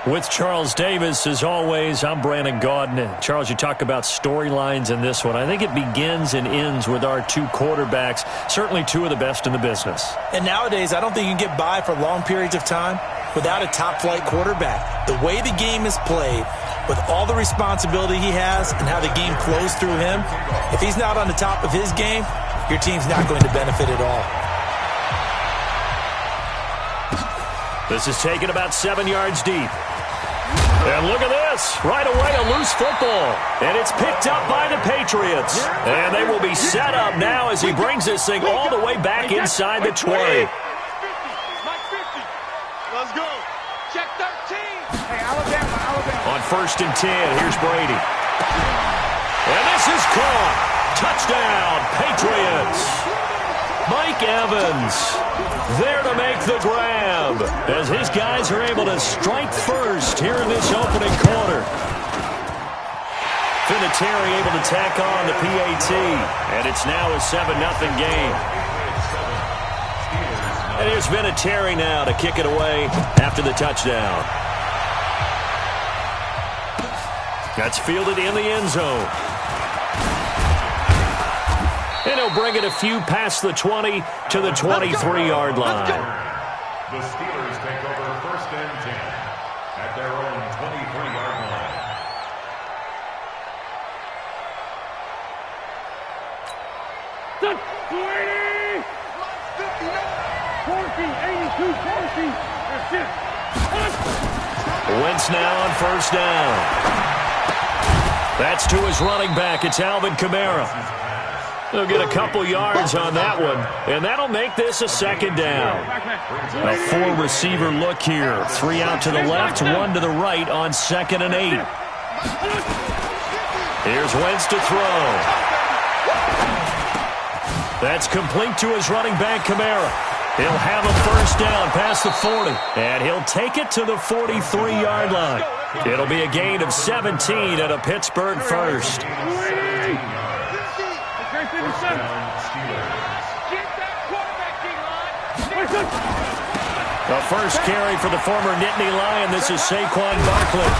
With Charles Davis, as always, I'm Brandon Gaudin. Charles, you talk about storylines in this one. I think it begins and ends with our two quarterbacks, certainly two of the best in the business. And nowadays, I don't think you can get by for long periods of time without a top-flight quarterback. The way the game is played, with all the responsibility he has and how the game flows through him, if he's not on the top of his game, your team's not going to benefit at all. This is taken about 7 yards deep. And look at this. Right away, a loose football. And it's picked up by the Patriots. And they will be set up now as he brings this thing all the way back inside the 20. Let's go. Check 13. Hey, Alabama. On 1st and 10, here's Brady. And this is caught. Touchdown, Patriots. Mike Evans there to make the grab as his guys are able to strike first here in this opening quarter. Vinatieri able to tack on the PAT, and it's now a 7-0 game. And here's Vinatieri now to kick it away after the touchdown. That's fielded in the end zone. And he'll bring it a few past the 20 to the 23-yard line. The Steelers take over 1st and 10 at their own 23-yard line. That's 20! 14, 82, 14. That's it. Wentz now on 1st down. That's to his running back. It's Alvin Kamara. They'll get a couple yards on that one, and that'll make this a 2nd down. A 4-receiver look here. 3 out to the left, 1 to the right on 2nd and 8. Here's Wentz to throw. That's complete to his running back, Kamara. He'll have a 1st down past the 40, and he'll take it to the 43-yard line. It'll be a gain of 17 at a Pittsburgh 1st. The first carry for the former Nittany Lion. This is Saquon Barkley.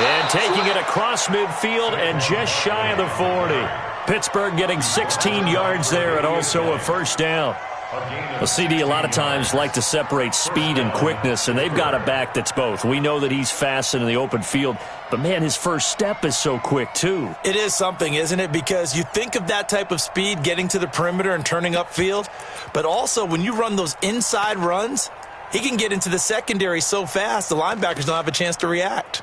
And taking it across midfield and just shy of the 40. Pittsburgh getting 16 yards there and also a 1st down. Well, CD a lot of times like to separate speed and quickness, and they've got a back that's both. We know that he's fast in the open field, but, man, his first step is so quick, too. It is something, isn't it? Because you think of that type of speed getting to the perimeter and turning upfield, but also when you run those inside runs, he can get into the secondary so fast the linebackers don't have a chance to react.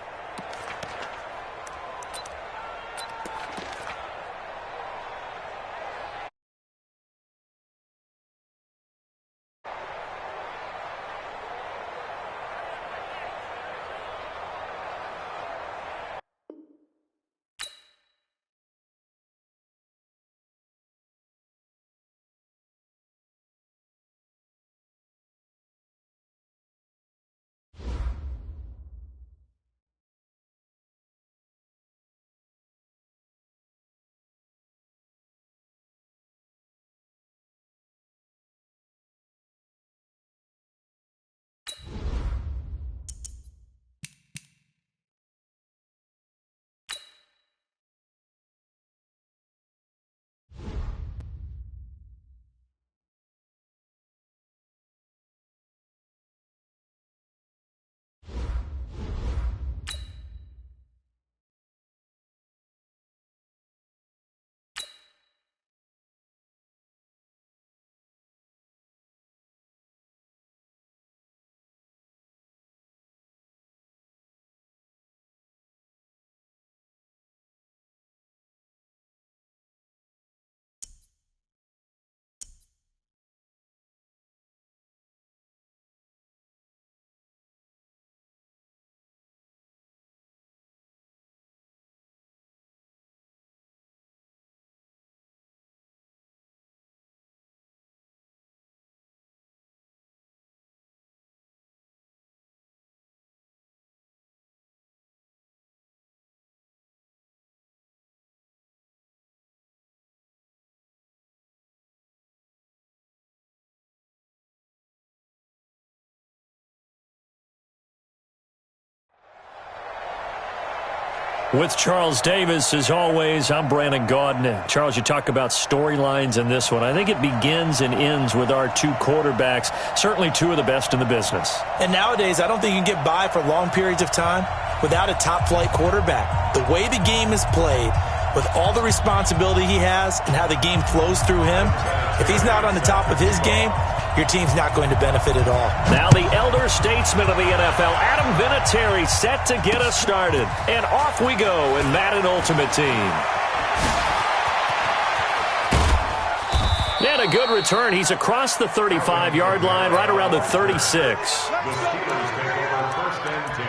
With Charles Davis, as always, I'm Brandon Gaudin. Charles, you talk about storylines in this one. I think it begins and ends with our two quarterbacks, certainly two of the best in the business. And nowadays, I don't think you can get by for long periods of time without a top-flight quarterback. The way the game is played, with all the responsibility he has and how the game flows through him, if he's not on the top of his game, your team's not going to benefit at all. Now the elder statesman of the NFL, Adam Vinatieri, set to get us started. And off we go in Madden Ultimate Team. And a good return. He's across the 35-yard line, right around the 36. The Steelers take over first and 10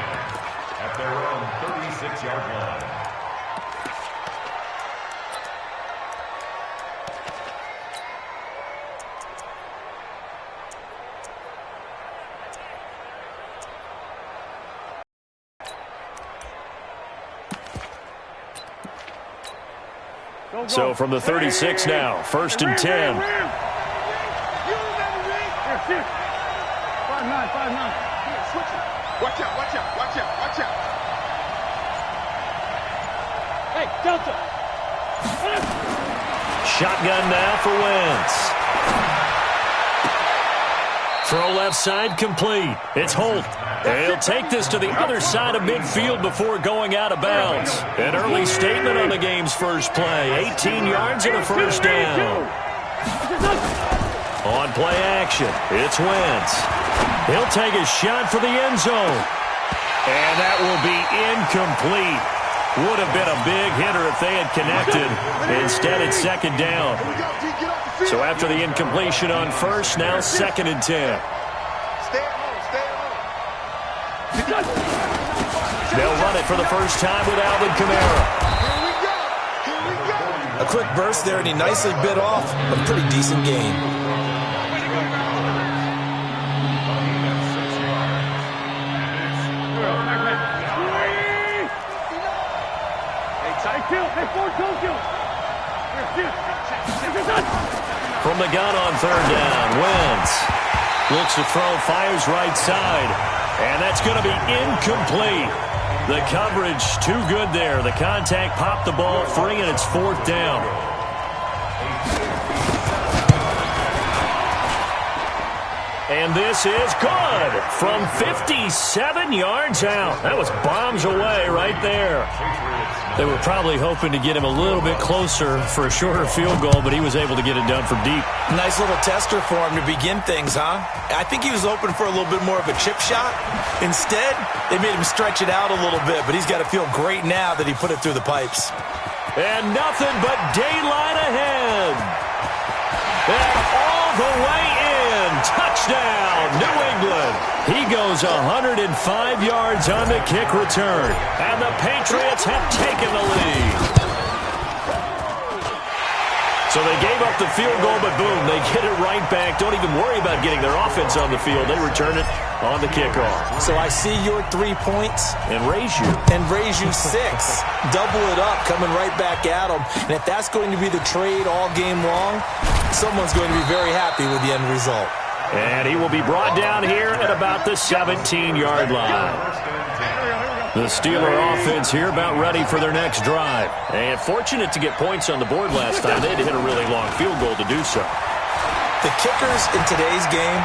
at their own 36-yard line. So from the 36 now, first and 10. 5-9, 5-9. Watch out, watch out, watch out, watch out. Hey, Delta. Shotgun now for Wentz. Throw left side complete. It's Holt. He'll take this to the other side of midfield before going out of bounds. An early statement on the game's first play. 18 yards and a first down. On play action, it's Wentz. He'll take a shot for the end zone. And that will be incomplete. Would have been a big hitter if they had connected. Instead, it's second down. So after the incompletion on first, now second and 10. Stay at home, stay at home. They'll run it for the first time with Alvin Kamara. Here we go, here we go. A quick burst there, and he nicely bit off a pretty decent gain. From the gun on third down, Wentz looks to throw, fires right side, and that's going to be incomplete. The coverage too good there. The contact popped the ball free, and it's fourth down. And this is good from 57 yards out. That was bombs away right there. They were probably hoping to get him a little bit closer for a shorter field goal, but he was able to get it done from deep. Nice little tester for him to begin things, huh? I think he was open for a little bit more of a chip shot. Instead, they made him stretch it out a little bit, but he's got to feel great now that he put it through the pipes. And nothing but daylight ahead. And all the way in. Touchdown, New England. He goes 105 yards on the kick return. And the Patriots have taken the lead. So they gave up the field goal, but boom, they get it right back. Don't even worry about getting their offense on the field. They return it on the kickoff. So I see your 3 points. And raise you. And raise you 6. Double it up, coming right back at them. And if that's going to be the trade all game long, someone's going to be very happy with the end result. And he will be brought down here at about the 17-yard line. The Steeler offense here about ready for their next drive. And fortunate to get points on the board last time. They had to hit a really long field goal to do so. The kickers in today's game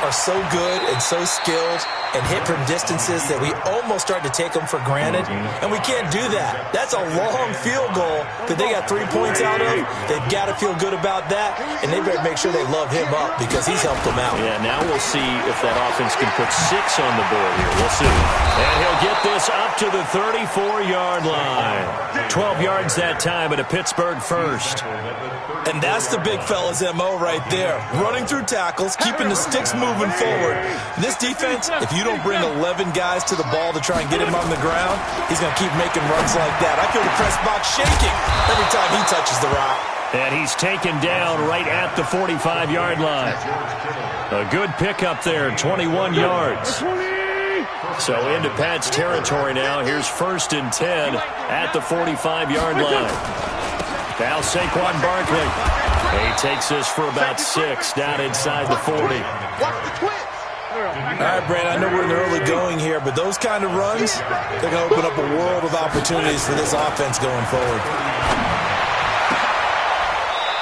are so good and so skilled and hit from distances that we almost start to take them for granted, and we can't do that. That's a long field goal that they got 3 points out of. They've got to feel good about that, and they better make sure they love him up because he's helped them out. Yeah, now we'll see if that offense can put 6 on the board here. We'll see. And he'll get this up to the 34-yard line. 12 yards that time at a Pittsburgh first. And that's the big fella's MO right there. Running through tackles, keeping the sticks moving forward. This defense, if you don't bring 11 guys to the ball to try and get him on the ground, he's going to keep making runs like that. I feel the press box shaking every time he touches the rock. And he's taken down right at the 45-yard line. A good pickup there, 21 yards. So into Pat's territory now. Here's first and 10 at the 45-yard line. Now Saquon Barkley. He takes this for about 6 down inside the 40. Watch the twist. All right, Brand, I know we're in the early going here, but those kind of runs, they're going to open up a world of opportunities for this offense going forward.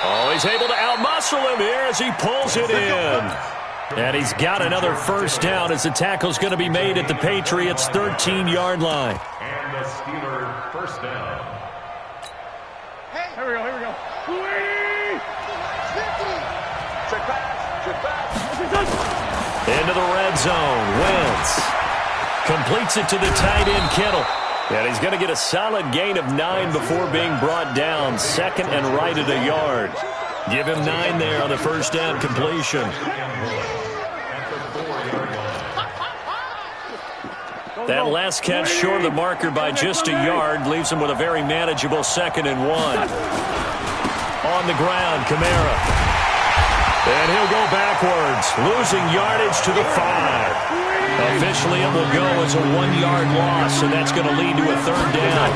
Oh, he's able to outmuscle him here as he pulls it in. And he's got another first down as the tackle's going to be made at the Patriots' 13-yard line. And the Steelers first down. Hey. Here we go, here we go. Check back. Into the red zone. Wentz completes it to the tight end, Kittle. And he's going to get a solid gain of 9 before being brought down. Second and right at a yard. Give him 9 there on the first down completion. That last catch short of the marker by just a yard leaves him with a very manageable 2nd and 1. On the ground, Kamara. And he'll go backwards, losing yardage to the 5. Officially, it will go as a 1-yard loss, and that's going to lead to a 3rd down.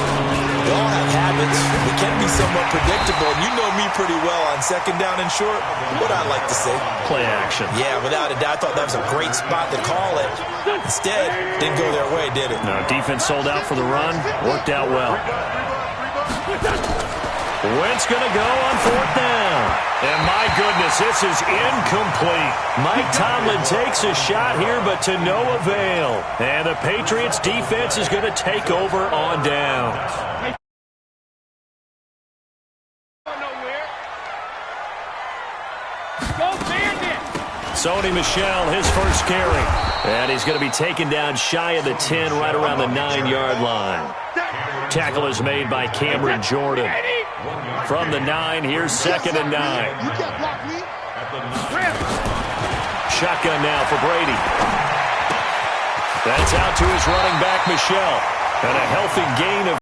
We all have habits. We can be somewhat predictable, and you know me pretty well on 2nd down and short. What I like to say. Play action. Yeah, without a doubt, I thought that was a great spot to call it. Instead, didn't go their way, did it? No, defense sold out for the run. Worked out well. Wentz going to go on 4th down. And my goodness, this is incomplete. Mike Tomlin takes a shot here, but to no avail. And the Patriots defense is going to take over on downs. Sony Michel, his first carry. And he's going to be taken down shy of the 10, right around the 9-yard line. Tackle is made by Cameron Jordan. From the 9, here's 2nd and 9. Shotgun now for Brady. That's out to his running back, Michel. And a healthy gain of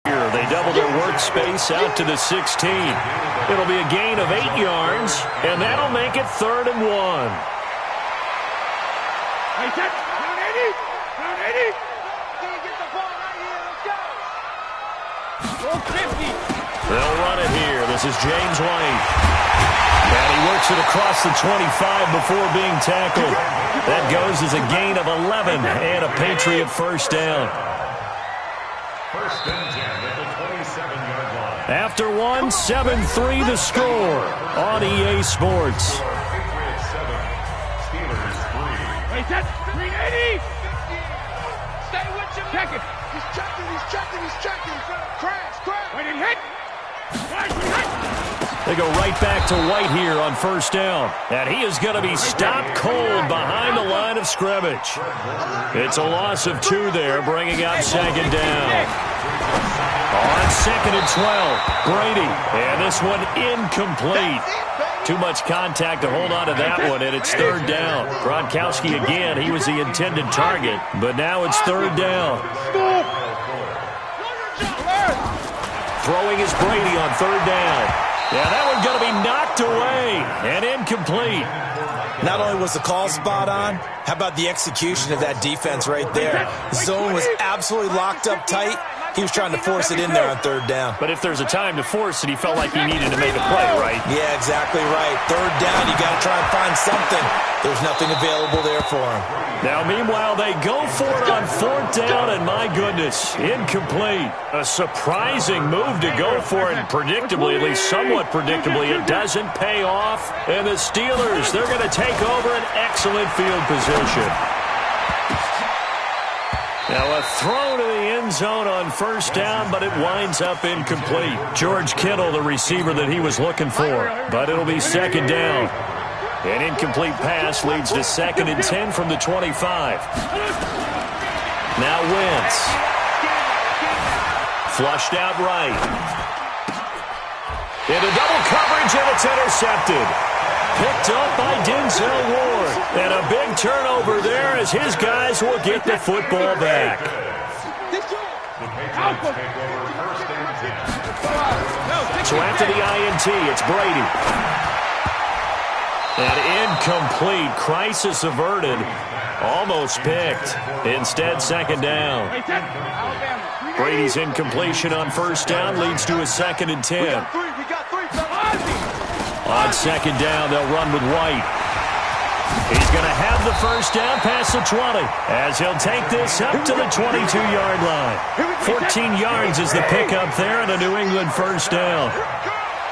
here. They double their workspace out to the 16. It'll be a gain of 8 yards, and that'll make it 3rd and 1. Hey, set. Down 80. Down 80. Get the ball right here. Let's go. Go 50. They'll run it here. This is James White. And he works it across the 25 before being tackled. That goes as a gain of 11 and a Patriot first down. First and 10 at the 27-yard line. After 1, 7-3 the score on EA Sports. Patriots 7, Steelers 3. Hey, set. 380. Stay with your Check it. He's checking. Crash. Wait and hit. They go right back to White here on first down. And he is going to be stopped cold behind the line of scrimmage. It's a loss of 2 there, bringing up 2nd down. On 2nd and 12, Brady. And this one incomplete. Too much contact to hold on to that one, and it's 3rd down. Gronkowski again, he was the intended target, but now it's 3rd down. Throwing is Brady on 3rd down. Yeah, that one's going to be knocked away and incomplete. Not only was the call spot on, how about the execution of that defense right there? The zone was absolutely locked up tight. He was trying to force it in there on 3rd down. But if there's a time to force it, he felt like he needed to make a play, right? Yeah, exactly right. 3rd down, you got to try and find something. There's nothing available there for him. Now, meanwhile, they go for it on 4th down, and my goodness, incomplete. A surprising move to go for it, and predictably, at least somewhat predictably, it doesn't pay off. And the Steelers, they're going to take over an excellent field position. Now a throw to the end zone on first down, but it winds up incomplete. George Kittle, the receiver that he was looking for, but it'll be 2nd down. An incomplete pass leads to 2nd and 10 from the 25. Now Wentz. Flushed out right. Into double coverage, and it's intercepted. Picked up by Denzel Ward. And a big turnover there as his guys will get the football back. The Patriots take over first and 10. So after the INT, it's Brady. And incomplete. Crisis averted. Almost picked. Instead, 2nd down. Brady's incompletion on first down leads to a 2nd and 10. We got three. On 2nd down, they'll run with White. He's going to have the first down past the 20 as he'll take this up to the 22-yard line. 14 yards is the pickup there and a New England first down.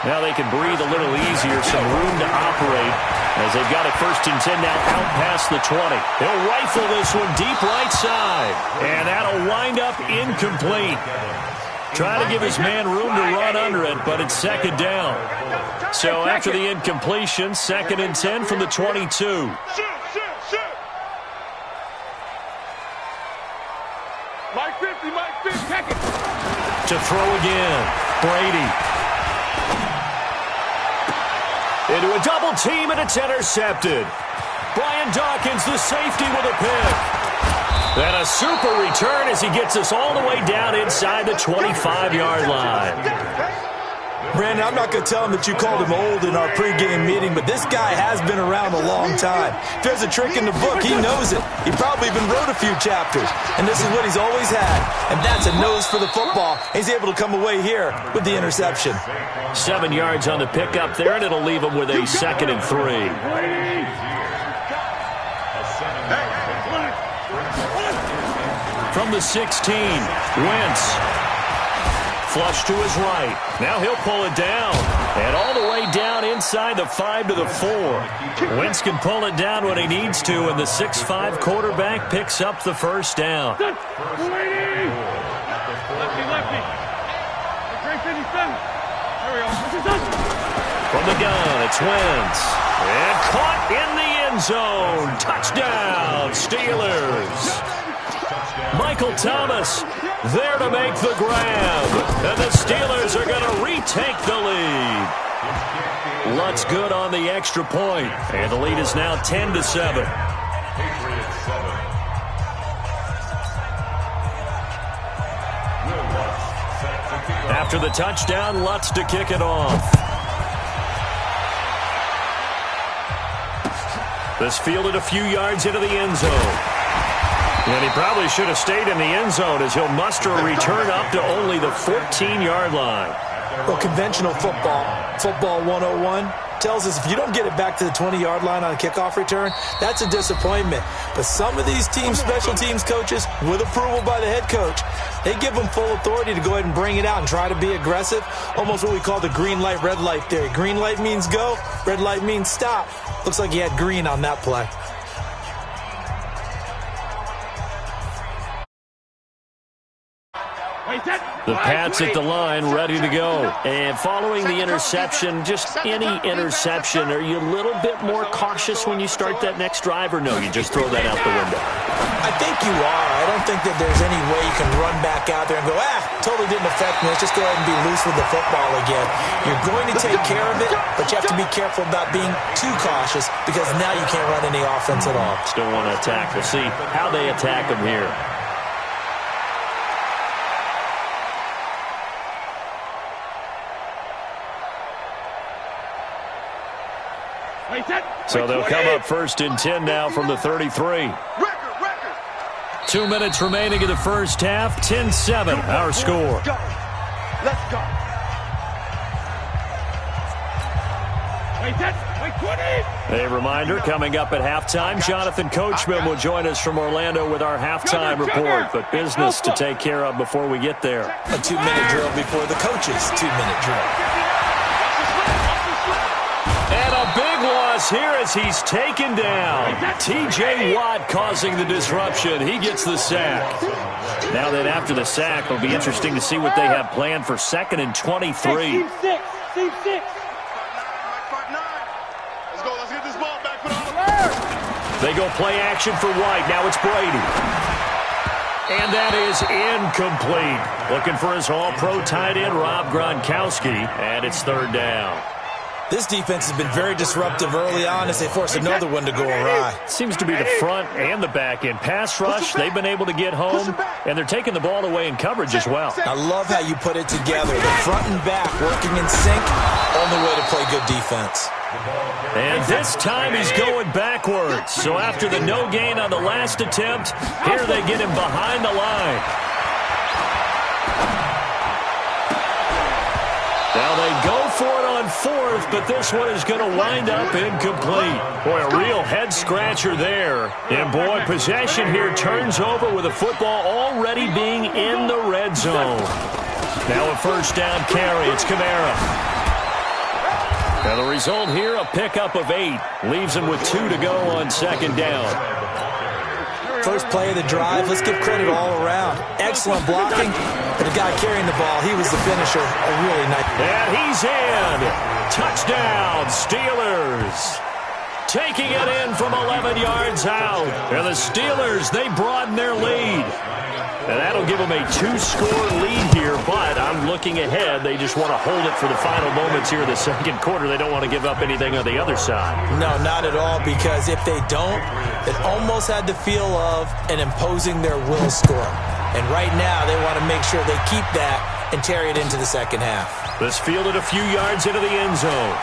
Now they can breathe a little easier, some room to operate as they've got it first and 10 now out past the 20. He'll rifle this one deep right side, and that'll wind up incomplete. Try to give his man room to run under it, but it's second down. So after the incompletion, second and 10 from the 22. Mike 50, Mike 50, check it. To throw again, Brady. Into a double team, and it's intercepted. Brian Dawkins, the safety, with a pick. And a super return as he gets us all the way down inside the 25-yard line. Brandon, I'm not going to tell him that you called him old in our pregame meeting, but this guy has been around a long time. If there's a trick in the book, he knows it. He probably even wrote a few chapters. And this is what he's always had. And that's a nose for the football. He's able to come away here with the interception. 7 yards on the pickup there, and it'll leave him with a second and 3. From the 16, Wentz. Flush to his right. Now he'll pull it down. And all the way down inside the 5 to the 4. Wentz can pull it down when he needs to, and the 6'5" quarterback picks up the first down. Lefty, lefty. 357. There we go. From the gun, it's Wentz. And caught in the end zone. Touchdown, Steelers. Michael Thomas there to make the grab. And the Steelers are going to retake the lead. Lutz good on the extra point. And the lead is now 10-7. After the touchdown, Lutz to kick it off. This fielded a few yards into the end zone. And he probably should have stayed in the end zone as he'll muster a return up to only the 14-yard line. Well, conventional football 101, tells us if you don't get it back to the 20-yard line on a kickoff return, that's a disappointment. But some of these teams, special teams coaches, with approval by the head coach, they give them full authority to go ahead and bring it out and try to be aggressive, almost what we call the green light, red light theory. Green light means go, red light means stop. Looks like he had green on that play. The Pats at the line, ready to go. And following the interception, just any interception, are you a little bit more cautious when you start that next drive, or no, you just throw that out the window? I think you are. I don't think that there's any way you can run back out there and go, totally didn't affect me. Let's just go ahead and be loose with the football again. You're going to take care of it, but you have to be careful about being too cautious because now you can't run any offense at all. Still want to attack. We'll see how they attack them here. So they'll come up first and 10 now from the 33. 2 minutes remaining in the first half. 10-7, our score. Let's go. A reminder, coming up at halftime, Jonathan Coachman will join us from Orlando with our halftime report, but business to take care of before we get there. A 2-minute drill before the coach's 2-minute drill. And a big loss here as he's taken down. T.J. Watt causing the disruption. He gets the sack. Now that after the sack, it'll be interesting to see what they have planned for 2nd and 23. Team 6. Team 6. Let's get this ball back. Put it on the line. They go play action for White. Now it's Brady. And that is incomplete. Looking for his all-pro tight end, Rob Gronkowski. And it's 3rd down. This defense has been very disruptive early on as they force another one to go awry. Seems to be the front and the back end. Pass rush, they've been able to get home, and they're taking the ball away in coverage as well. I love how you put it together. The front and back working in sync, only way to play good defense. And this time he's going backwards. So after the no gain on the last attempt, here they get him behind the line. Now they go for it on 4th, but this one is going to wind up incomplete. Boy, a real head head-scratcher there. And, boy, possession here turns over with the football already being in the red zone. Now a first down carry. It's Kamara. And the result here, a pickup of 8. Leaves him with 2 to go on second down. First play of the drive, let's give credit all around. Excellent blocking. And the guy carrying the ball, he was the finisher. A really nice. And he's in. Touchdown, Steelers. Taking it in from 11 yards out. And the Steelers, they broaden their lead. And that'll give them a 2-score lead here, but I'm looking ahead. They just want to hold it for the final moments here in the second quarter. They don't want to give up anything on the other side. No, not at all, because if they don't, it almost had the feel of an imposing their will score. And right now, they want to make sure they keep that and carry it into the second half. This fielded a few yards into the end zone.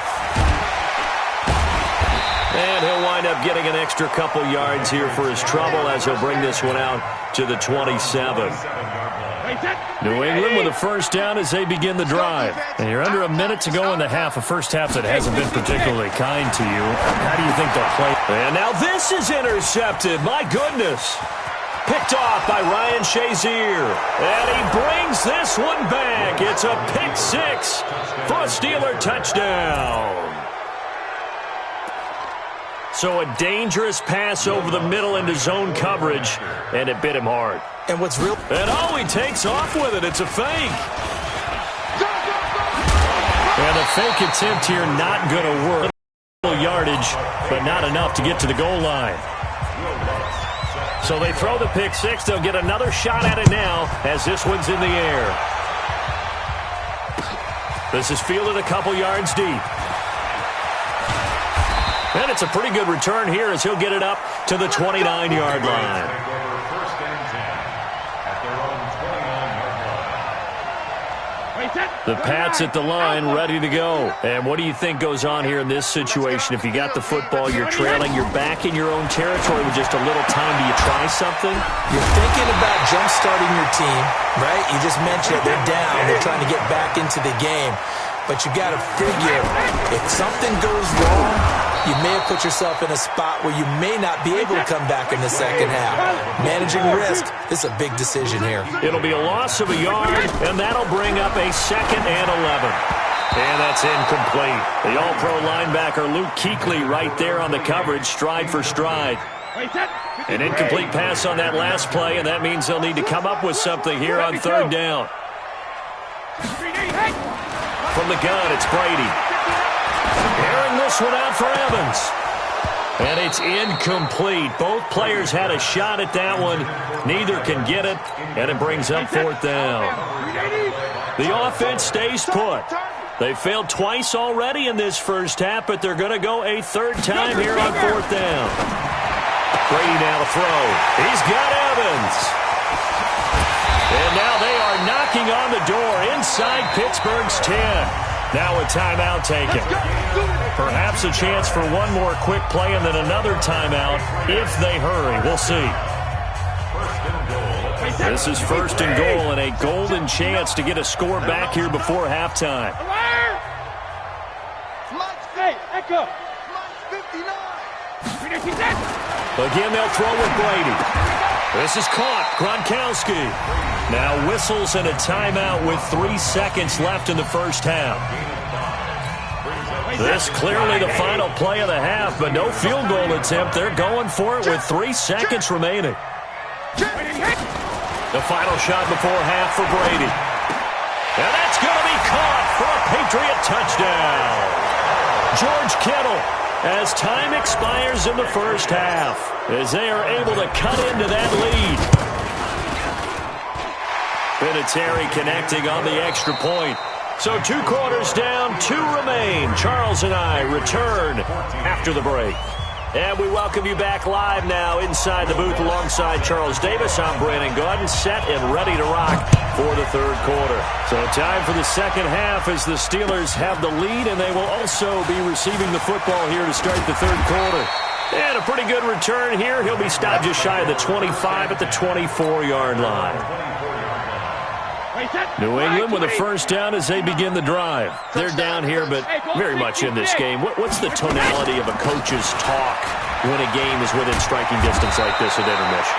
And he'll wind up getting an extra couple yards here for his trouble as he'll bring this one out to the 27. New England with a first down as they begin the drive. And you're under a minute to go in the half, a first half that hasn't been particularly kind to you. How do you think they'll play? And now this is intercepted. My goodness. Picked off by Ryan Shazier. And he brings this one back. It's a pick 6 for a Steeler touchdown. So a dangerous pass over the middle into zone coverage, and it bit him hard. And what's real? And he takes off with it. It's a fake. And a fake attempt here not going to work. Little yardage, but not enough to get to the goal line. So they throw the pick 6. They'll get another shot at it now as this one's in the air. This is fielded a couple yards deep. And it's a pretty good return here as he'll get it up to the 29-yard line. The Pats at the line, ready to go. And what do you think goes on here in this situation? If you got the football, you're trailing, you're back in your own territory with just a little time. Do you try something? You're thinking about jump-starting your team, right? You just mentioned it. They're down. They're trying to get back into the game. But you got to figure, if something goes wrong, you may have put yourself in a spot where you may not be able to come back in the second half. Managing risk is a big decision here. It'll be a loss of a yard, and that'll bring up a 2nd and 11. And that's incomplete. The all-pro linebacker Luke Kuechly right there on the coverage, stride for stride. An incomplete pass on that last play, and that means they'll need to come up with something here on 3rd down. From the gun, it's Brady. Airing this one out for Evans. And it's incomplete. Both players had a shot at that one. Neither can get it, and it brings up 4th down. The offense stays put. They failed twice already in this first half, but they're going to go a 3rd time here on 4th down. Brady now to throw. He's got Evans. And now they are knocking on the door inside Pittsburgh's 10. Now a timeout taken. Perhaps a chance for one more quick play and then another timeout if they hurry. We'll see. This is 1st and goal and a golden chance to get a score back here before halftime. Again, they'll throw with Brady. This is caught. Gronkowski. Now whistles and a timeout with 3 seconds left in the first half. This clearly the final play of the half, but no field goal attempt. They're going for it with 3 seconds remaining. The final shot before half for Brady. And that's going to be caught for a Patriot touchdown. George Kittle, as time expires in the first half, as they are able to cut into that lead. Vinatieri connecting on the extra point. So 2 quarters down, 2 remain. Charles and I return after the break. And we welcome you back live now inside the booth alongside Charles Davis. I'm Brandon Gaudin, set and ready to rock for the 3rd quarter. So time for the second half as the Steelers have the lead, and they will also be receiving the football here to start the 3rd quarter. And a pretty good return here. He'll be stopped just shy of the 25 at the 24-yard line. New England with a first down as they begin the drive. They're down here, but very much in this game. What's the tonality of a coach's talk when a game is within striking distance like this at intermission?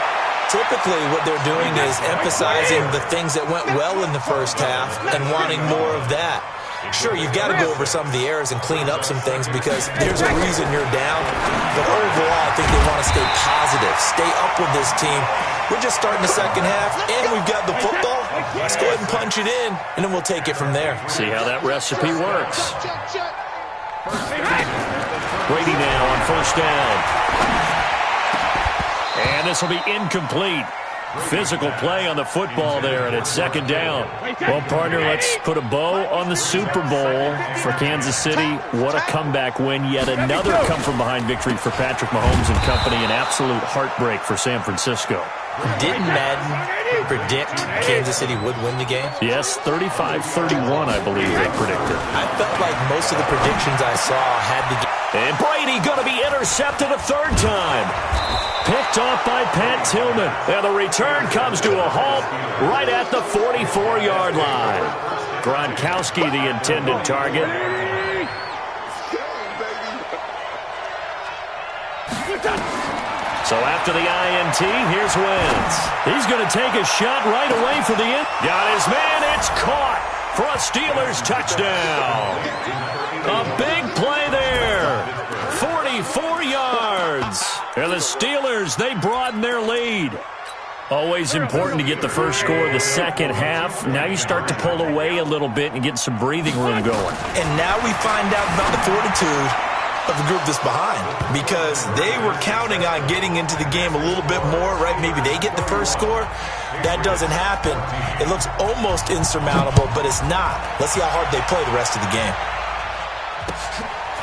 Typically, what they're doing is emphasizing the things that went well in the first half and wanting more of that. Sure, you've got to go over some of the errors and clean up some things because there's a reason you're down. But overall, I think they want to stay positive, stay up with this team. We're just starting the second half, and we've got the football. Let's go ahead and punch it in, and then we'll take it from there. See how that recipe works. Brady now on first down. And this will be incomplete. Physical play on the football there, and it's second down. Well, partner, let's put a bow on the Super Bowl for Kansas City. What a comeback win. Yet another come-from-behind victory for Patrick Mahomes and company. An absolute heartbreak for San Francisco. Didn't Madden predict Kansas City would win the game? Yes, 35-31, I believe they predicted. I felt like most of the predictions I saw had the game. And Brady going to be intercepted a third time. Picked off by Pat Tillman. And the return comes to a halt right at the 44-yard line. Gronkowski, the intended target. So after the INT, here's Wentz. He's going to take a shot right away for the end. Got his man. It's caught for a Steelers touchdown. A big play there. 44 yards. And the Steelers, they broaden their lead. Always important to get the first score of the second half. Now you start to pull away a little bit and get some breathing room going. And now we find out about the fortitude of the group that's behind, because they were counting on getting into the game a little bit more, right? Maybe they get the first score. That doesn't happen. It looks almost insurmountable, but it's not. Let's see how hard they play the rest of the game.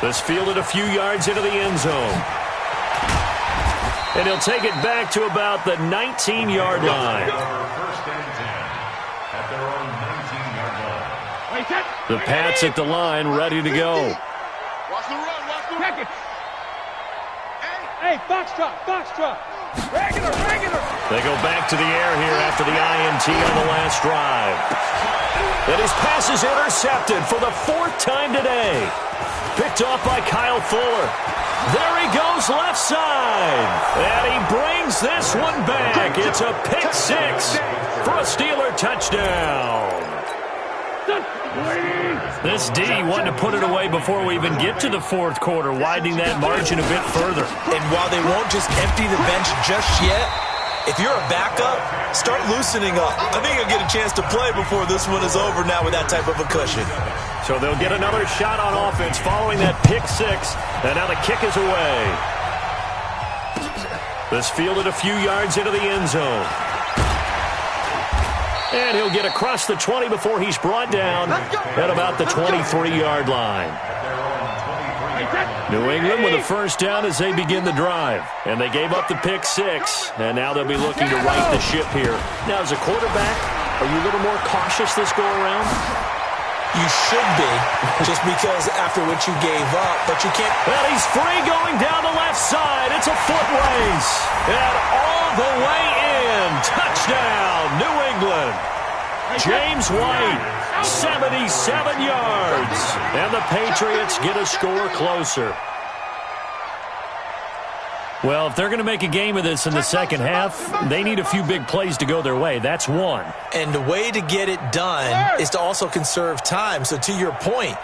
This fielded a few yards into the end zone. And he'll take it back to about the 19-yard line. First and 10 at their own 19-yard line. The Pats at the line, ready to go. Watch the run, watch the run. Hey, box truck, box truck. Regular. They go back to the air here after the INT on the last drive. And his pass is intercepted for the fourth time today. Picked off by Kyle Fuller. There he goes left side. And he brings this one back. It's a pick six for a Steeler touchdown. This D wanted to put it away before we even get to the fourth quarter, widening that margin a bit further. And while they won't just empty the bench just yet, if you're a backup, start loosening up. I think you'll get a chance to play before this one is over now with that type of a cushion. So they'll get another shot on offense following that pick six. And now the kick is away. This fielded a few yards into the end zone. And he'll get across the 20 before he's brought down at about the 23-yard line. New England with a first down as they begin the drive. And they gave up the pick six. And now they'll be looking to right the ship here. Now, as a quarterback, are you a little more cautious this go-around? You should be, just because after what you gave up, but you can't. And he's free going down the left side. It's a foot race. And all the way in. Touchdown, New England. James White, 77 yards. And the Patriots get a score closer. Well, if they're going to make a game of this in the second half, they need a few big plays to go their way. That's one. And the way to get it done is to also conserve time. So to your point,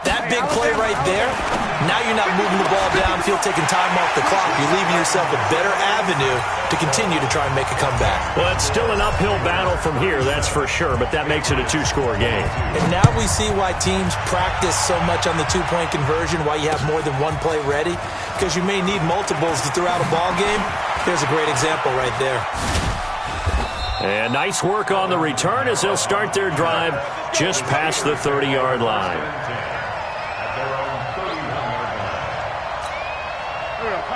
that big play right there, now you're not moving the ball downfield, taking time off the clock. You're leaving yourself a better avenue to continue to try and make a comeback. Well, it's still an uphill battle from here, that's for sure, but that makes it a two-score game. And now we see why teams practice so much on the two-point conversion, why you have more than one play ready, because you may need multiples to throw out a ball game. There's a great example right there. And nice work on the return as they'll start their drive just past the 30-yard line.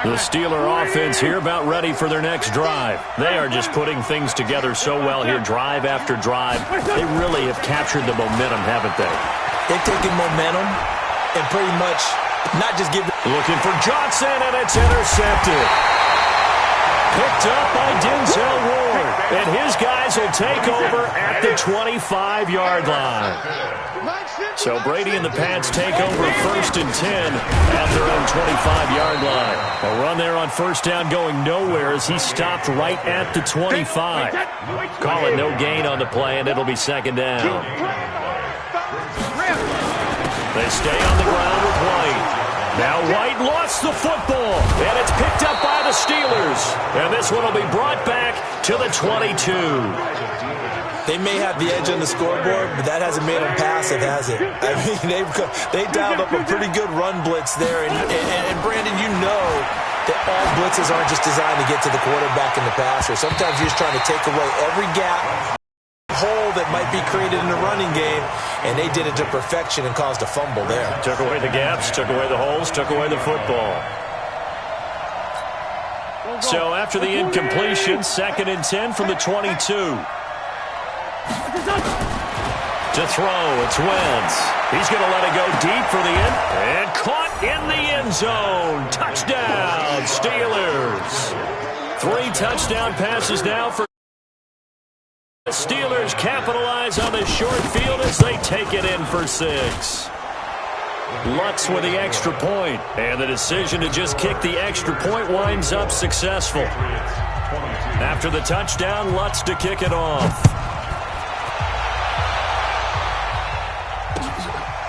The Steeler offense here about ready for their next drive. They are just putting things together so well here, drive after drive. They really have captured the momentum, haven't they? They've taken momentum and pretty much not just give. Looking for Johnson, and it's intercepted. Picked up by Denzel Ward. And his guys will take over at the 25-yard line. So Brady and the Pats take over 1st and 10 at their own 25-yard line. A run there on first down going nowhere as he stopped right at the 25. Call it no gain on the play, and it'll be 2nd down. They stay on the ground with White. Now White lost the football, and it's picked up by the Steelers. And this one will be brought back to the 22. They may have the edge on the scoreboard, but that hasn't made them passive, has it? I mean, they dialed up a pretty good run blitz there. And Brandon, you know that all blitzes aren't just designed to get to the quarterback and the passer. Sometimes you're just trying to take away every gap, hole that might be created in the running game, and they did it to perfection and caused a fumble there. Took away the gaps, took away the holes, took away the football. So after the incompletion, 2nd and 10 from the 22. To throw, it's Wentz. He's going to let it go deep for the end. And caught in the end zone. Touchdown, Steelers. 3 touchdown passes now for the Steelers. Capitalize on the short field as they take it in for 6. Lutz with the extra point. And the decision to just kick the extra point winds up successful. After the touchdown, Lutz to kick it off.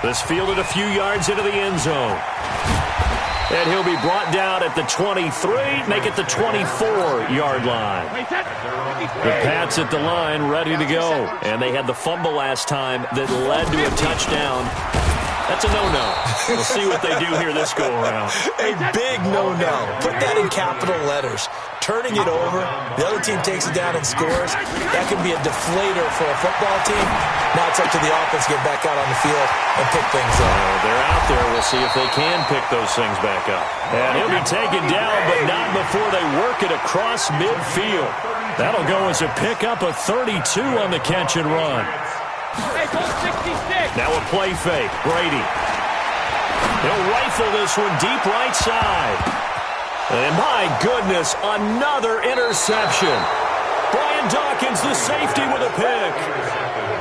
This fielded a few yards into the end zone. And he'll be brought down at the 23, make it the 24-yard line. The Pats at the line, ready to go. And they had the fumble last time that led to a touchdown. That's a no-no. We'll see what they do here this go-around. A big no-no. Put that in capital letters. Turning it over, the other team takes it down and scores. That can be a deflator for a football team. Now it's up to the offense to get back out on the field and pick things up. They're out there. We'll see if they can pick those things back up. And he'll be taken down, but not before they work it across midfield. That'll go as a pickup of 32 on the catch and run. Now a play fake. Brady. He'll rifle this one deep right side. And my goodness, another interception. Brian Dawkins, the safety, with a pick.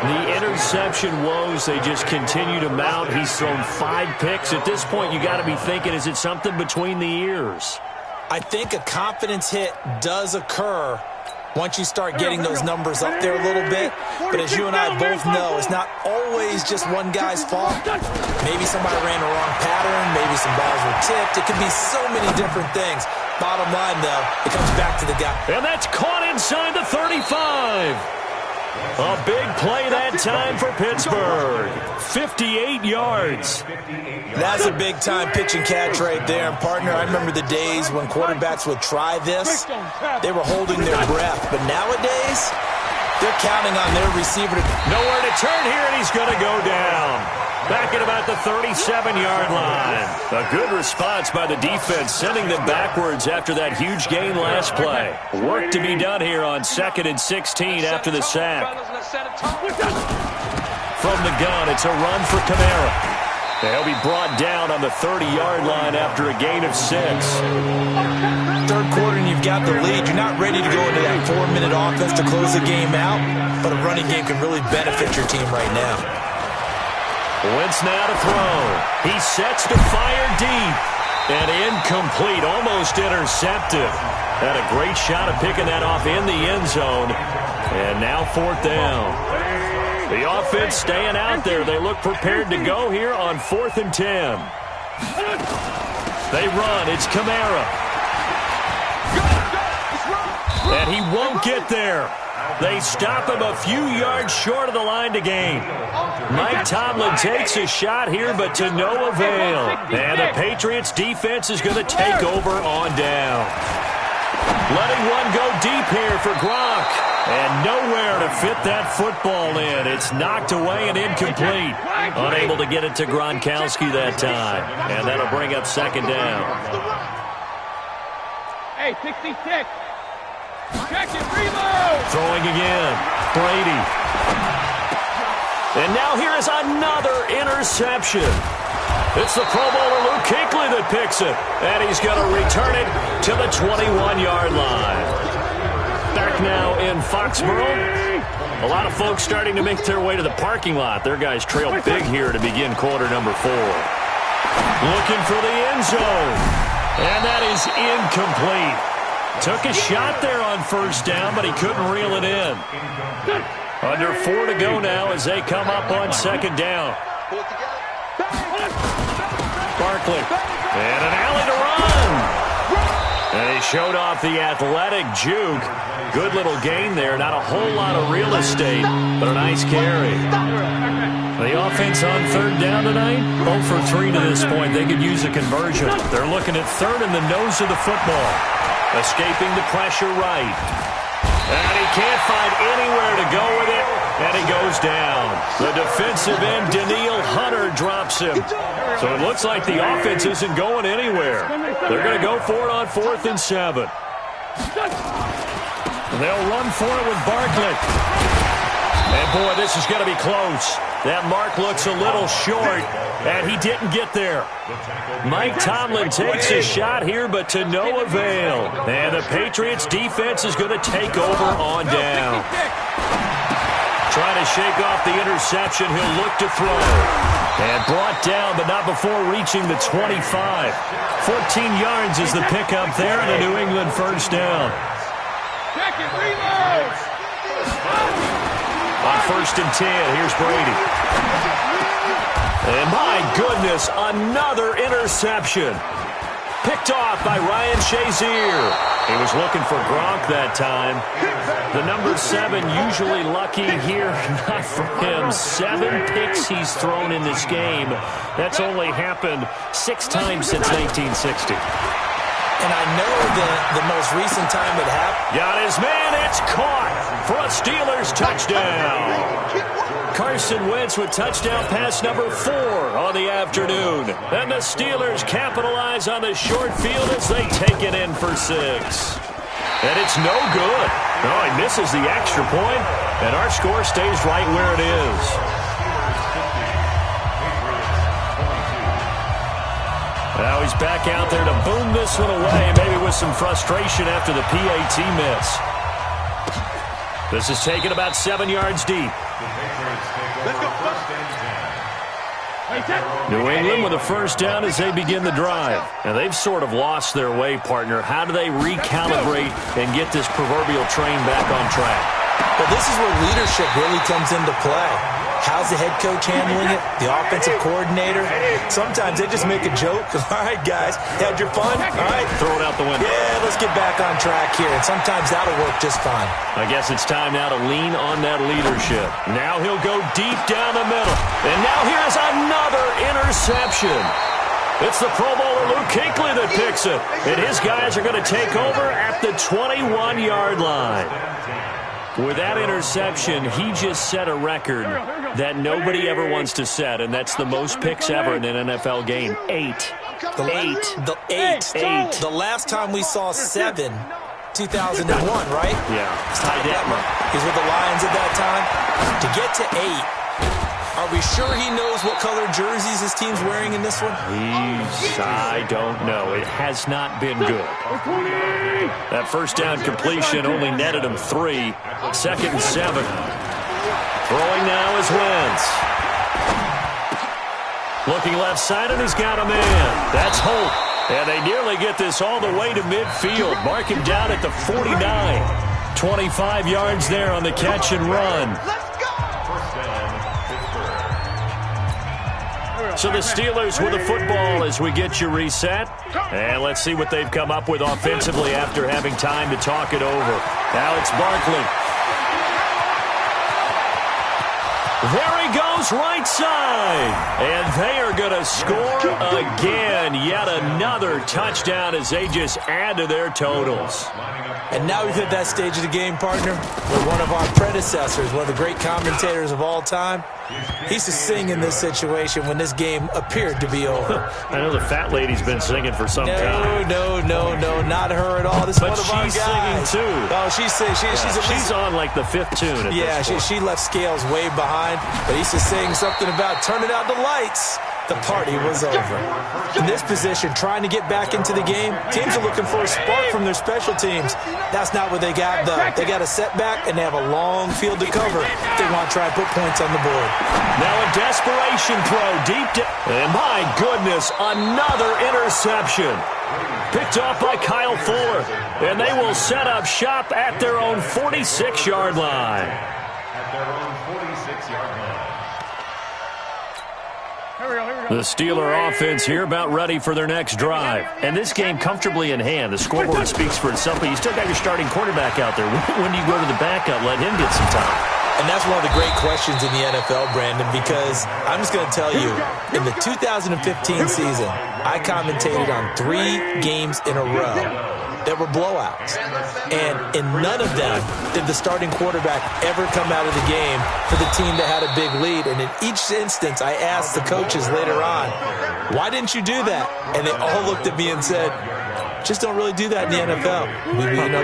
The interception woes, they just continue to mount. He's thrown 5 picks. At this point, you got to be thinking, is it something between the ears? I think a confidence hit does occur once you start getting those numbers up there a little bit. But as you and I both know, it's not always just one guy's fault. Maybe somebody ran the wrong pattern. Maybe some balls were tipped. It could be so many different things. Bottom line, though, it comes back to the guy. And that's caught inside the 35. A big play that time for Pittsburgh. 58 yards. That's a big-time pitch and catch right there. And, partner, I remember the days when quarterbacks would try this. They were holding their breath. But nowadays, they're counting on their receiver to... Nowhere to turn here, and he's going to go down. Back at about the 37-yard line. A good response by the defense, sending them backwards after that huge gain last play. Work to be done here on 2nd and 16 after the sack. From the gun, it's a run for Kamara. They'll be brought down on the 30-yard line after a gain of 6. Third quarter and you've got the lead. You're not ready to go into that 4-minute offense to close the game out, but a running game can really benefit your team right now. Wentz now to throw. He sets to fire deep. And incomplete, almost intercepted. Had a great shot of picking that off in the end zone. And now 4th down. The offense staying out there. They look prepared to go here on 4th and 10. They run. It's Kamara. And he won't get there. They stop him a few yards short of the line to gain. Mike Tomlin takes a shot here, but to no avail. And the Patriots defense is going to take over on down. Letting one go deep here for Gronk. And nowhere to fit that football in. It's knocked away and incomplete. Unable to get it to Gronkowski that time. And that'll bring up 2nd down. Hey, 66. Check it, reload. Throwing again. Brady. And now here is another interception. It's the Pro Bowler Luke Kuechly that picks it. And he's going to return it to the 21-yard line. back now in Foxborough. A lot of folks starting to make their way to the parking lot. Their guys trail big here to begin quarter number 4. Looking for the end zone. And that is incomplete. Took a shot there on first down, but he couldn't reel it in. Under 4 to go now as they come up on second down. Barkley. And an alley to run. And he showed off the athletic juke. Good little gain there. Not a whole lot of real estate, but a nice carry. The offense on third down tonight, 0 for 3 to this point. They could use a conversion. They're looking at third in the nose of the football. Escaping the pressure right. And he can't find anywhere to go with it, and he goes down. The defensive end, Daniil Hunter, drops him. So it looks like the offense isn't going anywhere. They're going to go for it on 4th and 7. They'll run for it with Barkley. And, boy, this is going to be close. That mark looks a little short, and he didn't get there. Mike Tomlin takes a shot here, but to no avail. And the Patriots' defense is going to take over on down. Trying to shake off the interception. He'll look to throw. And brought down, but not before reaching the 25. 14 yards is the pickup there, and a New England first down. On 1st and 10, here's Brady. And my goodness, another interception. Picked off by Ryan Shazier. He was looking for Gronk that time. The number 7 usually lucky here, not for him. 7 picks he's thrown in this game. That's only happened 6 times since 1960. And I know the most recent time it happened. Got his man. It's caught for a Steelers touchdown. Carson Wentz with touchdown pass number 4 on the afternoon. And the Steelers capitalize on the short field as they take it in for 6. And it's no good. No, he misses the extra point, and our score stays right where it is. Now he's back out there to boom this one away, maybe with some frustration after the PAT miss. This is taken about 7 yards deep. New England with a first down as they begin the drive. And they've sort of lost their way, partner. How do they recalibrate and get this proverbial train back on track? Well, this is where leadership really comes into play. How's the head coach handling it? The offensive coordinator? Sometimes they just make a joke. All right, guys, had your fun? All right. Throw it out the window. Yeah, let's get back on track here. And sometimes that'll work just fine. I guess it's time now to lean on that leadership. Now he'll go deep down the middle. And now here's another interception. It's the Pro Bowler Luke Kuechly that picks it. And his guys are going to take over at the 21-yard line. With that interception, he just set a record that nobody ever wants to set, and that's the most picks ever in an NFL game. 8. The last time we saw 7, 2001, right? Yeah. Ty Detmer. He's with the Lions at that time. To get to 8, are we sure he knows what color jerseys his team's wearing in this one? I don't know. It has not been good. That first down completion only netted him 3. 2nd and 7. Throwing now is Wentz. Looking left side, and he's got a man. That's Holt. And they nearly get this all the way to midfield. Mark him down at the 49. 25 yards there on the catch and run. So the Steelers with the football as we get you reset. And let's see what they've come up with offensively after having time to talk it over. Now it's Barkley. There he goes, right side. And they are going to score again. Yet another touchdown as they just add to their totals. And now we've hit that stage of the game, partner, where one of our predecessors, one of the great commentators of all time, he used to sing in this situation when this game appeared to be over. I know the fat lady's been singing for some time. No, not her at all. This is one of our guys. But she's singing too. Oh, she's singing. She's on like the 5th tune. Yeah, she left scales way behind, but he used to sing something about turning out the lights. the party was over. In this position, trying to get back into the game, teams are looking for a spark from their special teams. That's not what they got, though. They got a setback, and they have a long field to cover if they want to try and put points on the board. Now a desperation throw deep down. And my goodness, another interception. Picked off by Kyle Fuller. And they will set up shop at their own 46-yard line. At their own 46-yard line. The Steeler offense here about ready for their next drive. And this game comfortably in hand. The scoreboard speaks for itself, but you still got your starting quarterback out there. When do you go to the backup, let him get some time? And that's one of the great questions in the NFL, Brandon, because I'm just going to tell you, in the 2015 season, I commentated on 3 games in a row that were blowouts. And in none of them did the starting quarterback ever come out of the game for the team that had a big lead. And in each instance, I asked the coaches later on, why didn't you do that? And they all looked at me and said, just don't really do that in the NFL.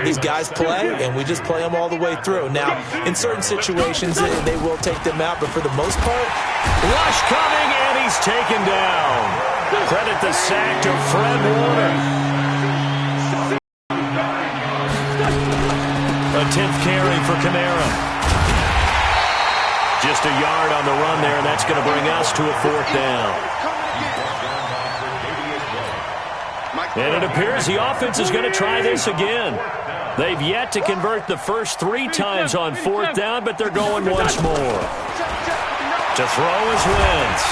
These guys play, and we just play them all the way through. Now, in certain situations, they will take them out, but for the most part, rush coming, and he's taken down. Credit the sack to Fred Warner. A 10th carry for Kamara. Just a yard on the run there, and that's going to bring us to a 4th down. And it appears the offense is going to try this again. They've yet to convert the first 3 times on 4th down, but they're going once more. To throw is Wentz.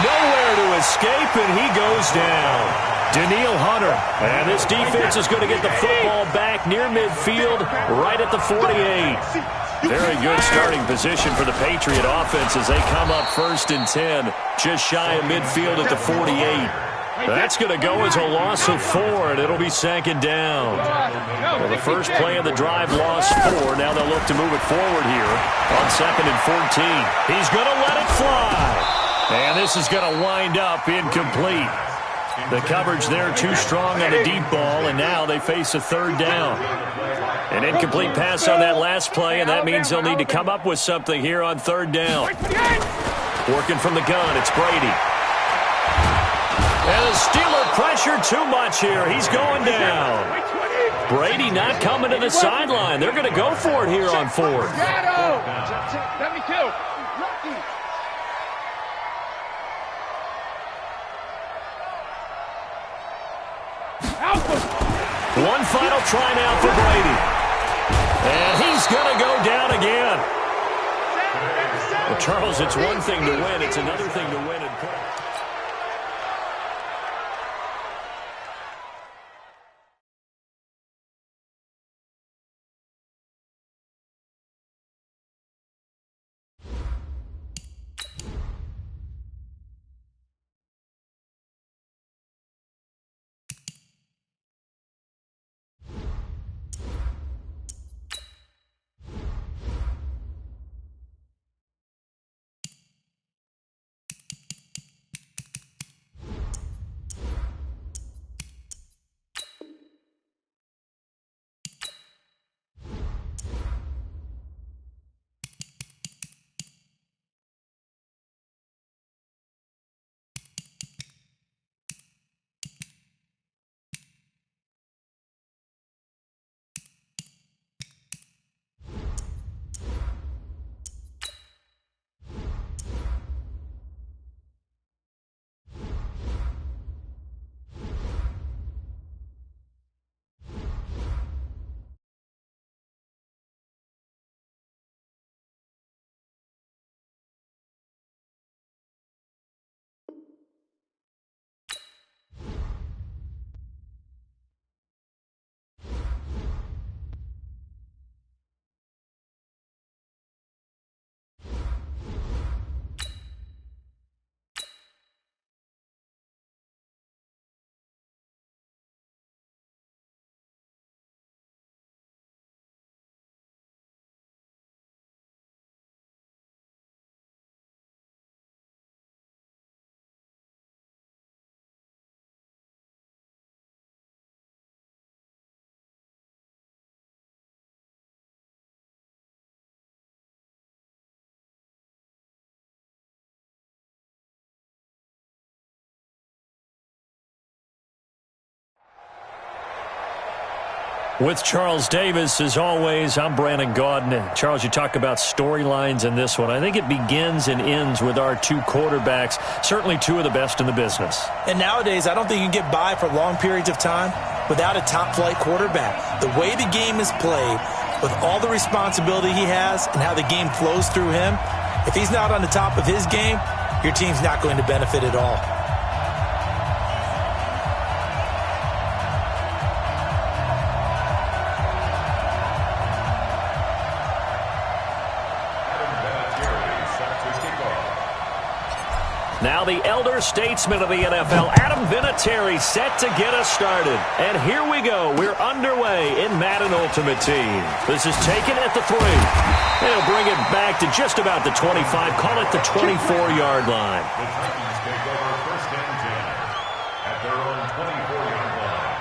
Nowhere to escape, and he goes down. Daniil Hunter. And this defense is going to get the football back near midfield, right at the 48. Very good starting position for the Patriot offense as they come up 1st and 10, just shy of midfield at the 48. That's going to go as a loss of 4, and it'll be 2nd down. Well, the first play of the drive lost 4. Now they'll look to move it forward here on 2nd and 14. He's going to let it fly. And this is going to wind up incomplete. The coverage there too strong on the deep ball, and now they face a 3rd down. An incomplete pass on that last play, and that means they'll need to come up with something here on 3rd down. Working from the gun, it's Brady. And the Steeler pressure too much here. He's going down. Brady not coming to the sideline. They're going to go for it here on 4th. One final try now for Brady. And he's going to go down again. Well, Charles, it's one thing to win. It's another thing to win and play. With Charles Davis, as always, I'm Brandon Gaudin. Charles, you talk about storylines in this one. I think it begins and ends with our two quarterbacks, certainly two of the best in the business. And nowadays, I don't think you can get by for long periods of time without a top-flight quarterback. The way the game is played, with all the responsibility he has and how the game flows through him, if he's not on the top of his game, your team's not going to benefit at all. Now the elder statesman of the NFL, Adam Vinatieri, set to get us started. And here we go. We're underway in Madden Ultimate Team. This is taken at the 3. They'll bring it back to just about the 25. Call it the 24-yard line. The Titans take over first and 10 at their own 24-yard line.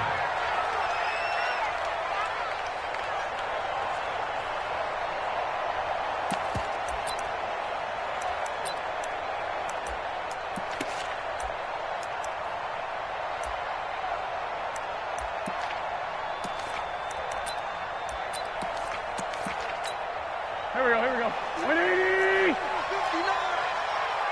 Here we go. 180!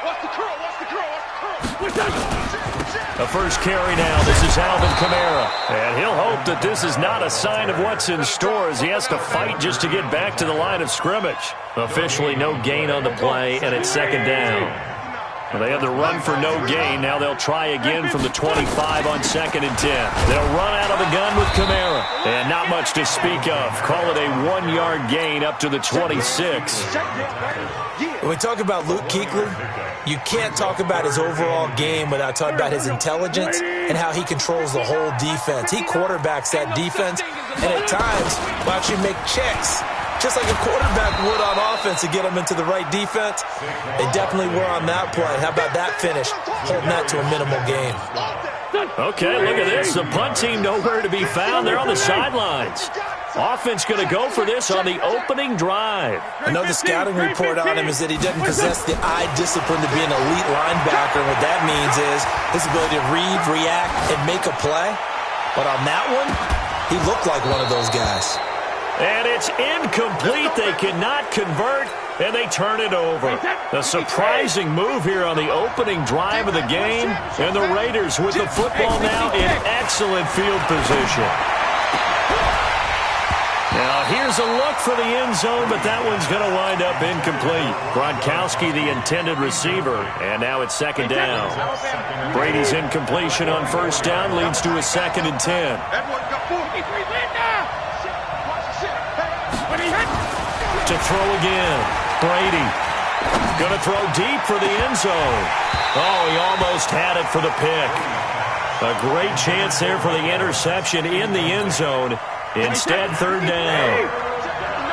Watch the curl, watch the curl, watch the curl. A first carry now. This is Alvin Kamara. And he'll hope that this is not a sign of what's in store as he has to fight just to get back to the line of scrimmage. Officially no gain on the play, and it's second down. Well, they had the run for no gain. Now they'll try again from the 25 on second and 10. They'll run out of the gun with Kamara. And not much to speak of. Call it a 1-yard gain up to the 26. When we talk about Luke Kuechly, you can't talk about his overall game without talking about his intelligence and how he controls the whole defense. He quarterbacks that defense, and at times will actually make checks, just like a quarterback would on offense to get them into the right defense. They definitely were on that play. How about that finish? Holding that to a minimal gain. Okay, look at this. The punt team nowhere to be found. They're on the sidelines. Offense going to go for this on the opening drive. Another scouting report on him is that he doesn't possess the eye discipline to be an elite linebacker. And what that means is his ability to read, react, and make a play. But on that one, he looked like one of those guys. And it's incomplete. They cannot convert, and they turn it over. A surprising move here on the opening drive of the game. And the Raiders with the football now in excellent field position. Now, here's a look for the end zone, but that one's going to wind up incomplete. Gronkowski, the intended receiver, and now it's second down. Brady's incompletion on first down leads to a second and 10. To throw again. Brady going to throw deep for the end zone. Oh, he almost had it for the pick. A great chance there for the interception in the end zone. Instead, third down.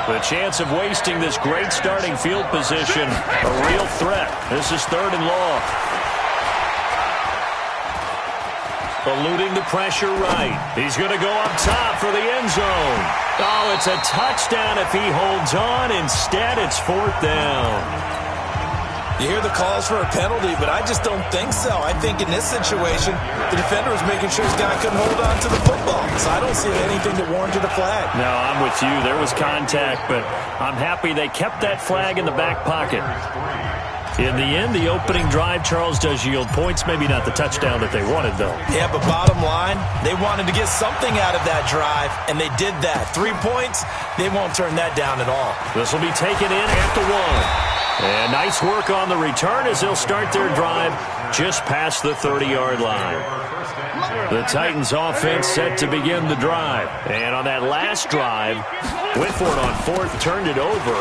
The chance of wasting this great starting field position, a real threat. This is third and long. Eluding the pressure right. He's going to go up top for the end zone. Oh, it's a touchdown if he holds on. Instead, it's fourth down. You hear the calls for a penalty, but I just don't think so. I think in this situation, the defender was making sure his guy couldn't hold on to the football. So I don't see anything that warranted a flag. No, I'm with you. There was contact, but I'm happy they kept that flag in the back pocket. In the end, the opening drive, Charles, does yield points. Maybe not the touchdown that they wanted, though. Yeah, but bottom line, they wanted to get something out of that drive, and they did that. 3 points, they won't turn that down at all. This will be taken in at the 1. And nice work on the return as they'll start their drive just past the 30-yard line. The Titans offense set to begin the drive. And on that last drive, went for it on fourth, turned it over.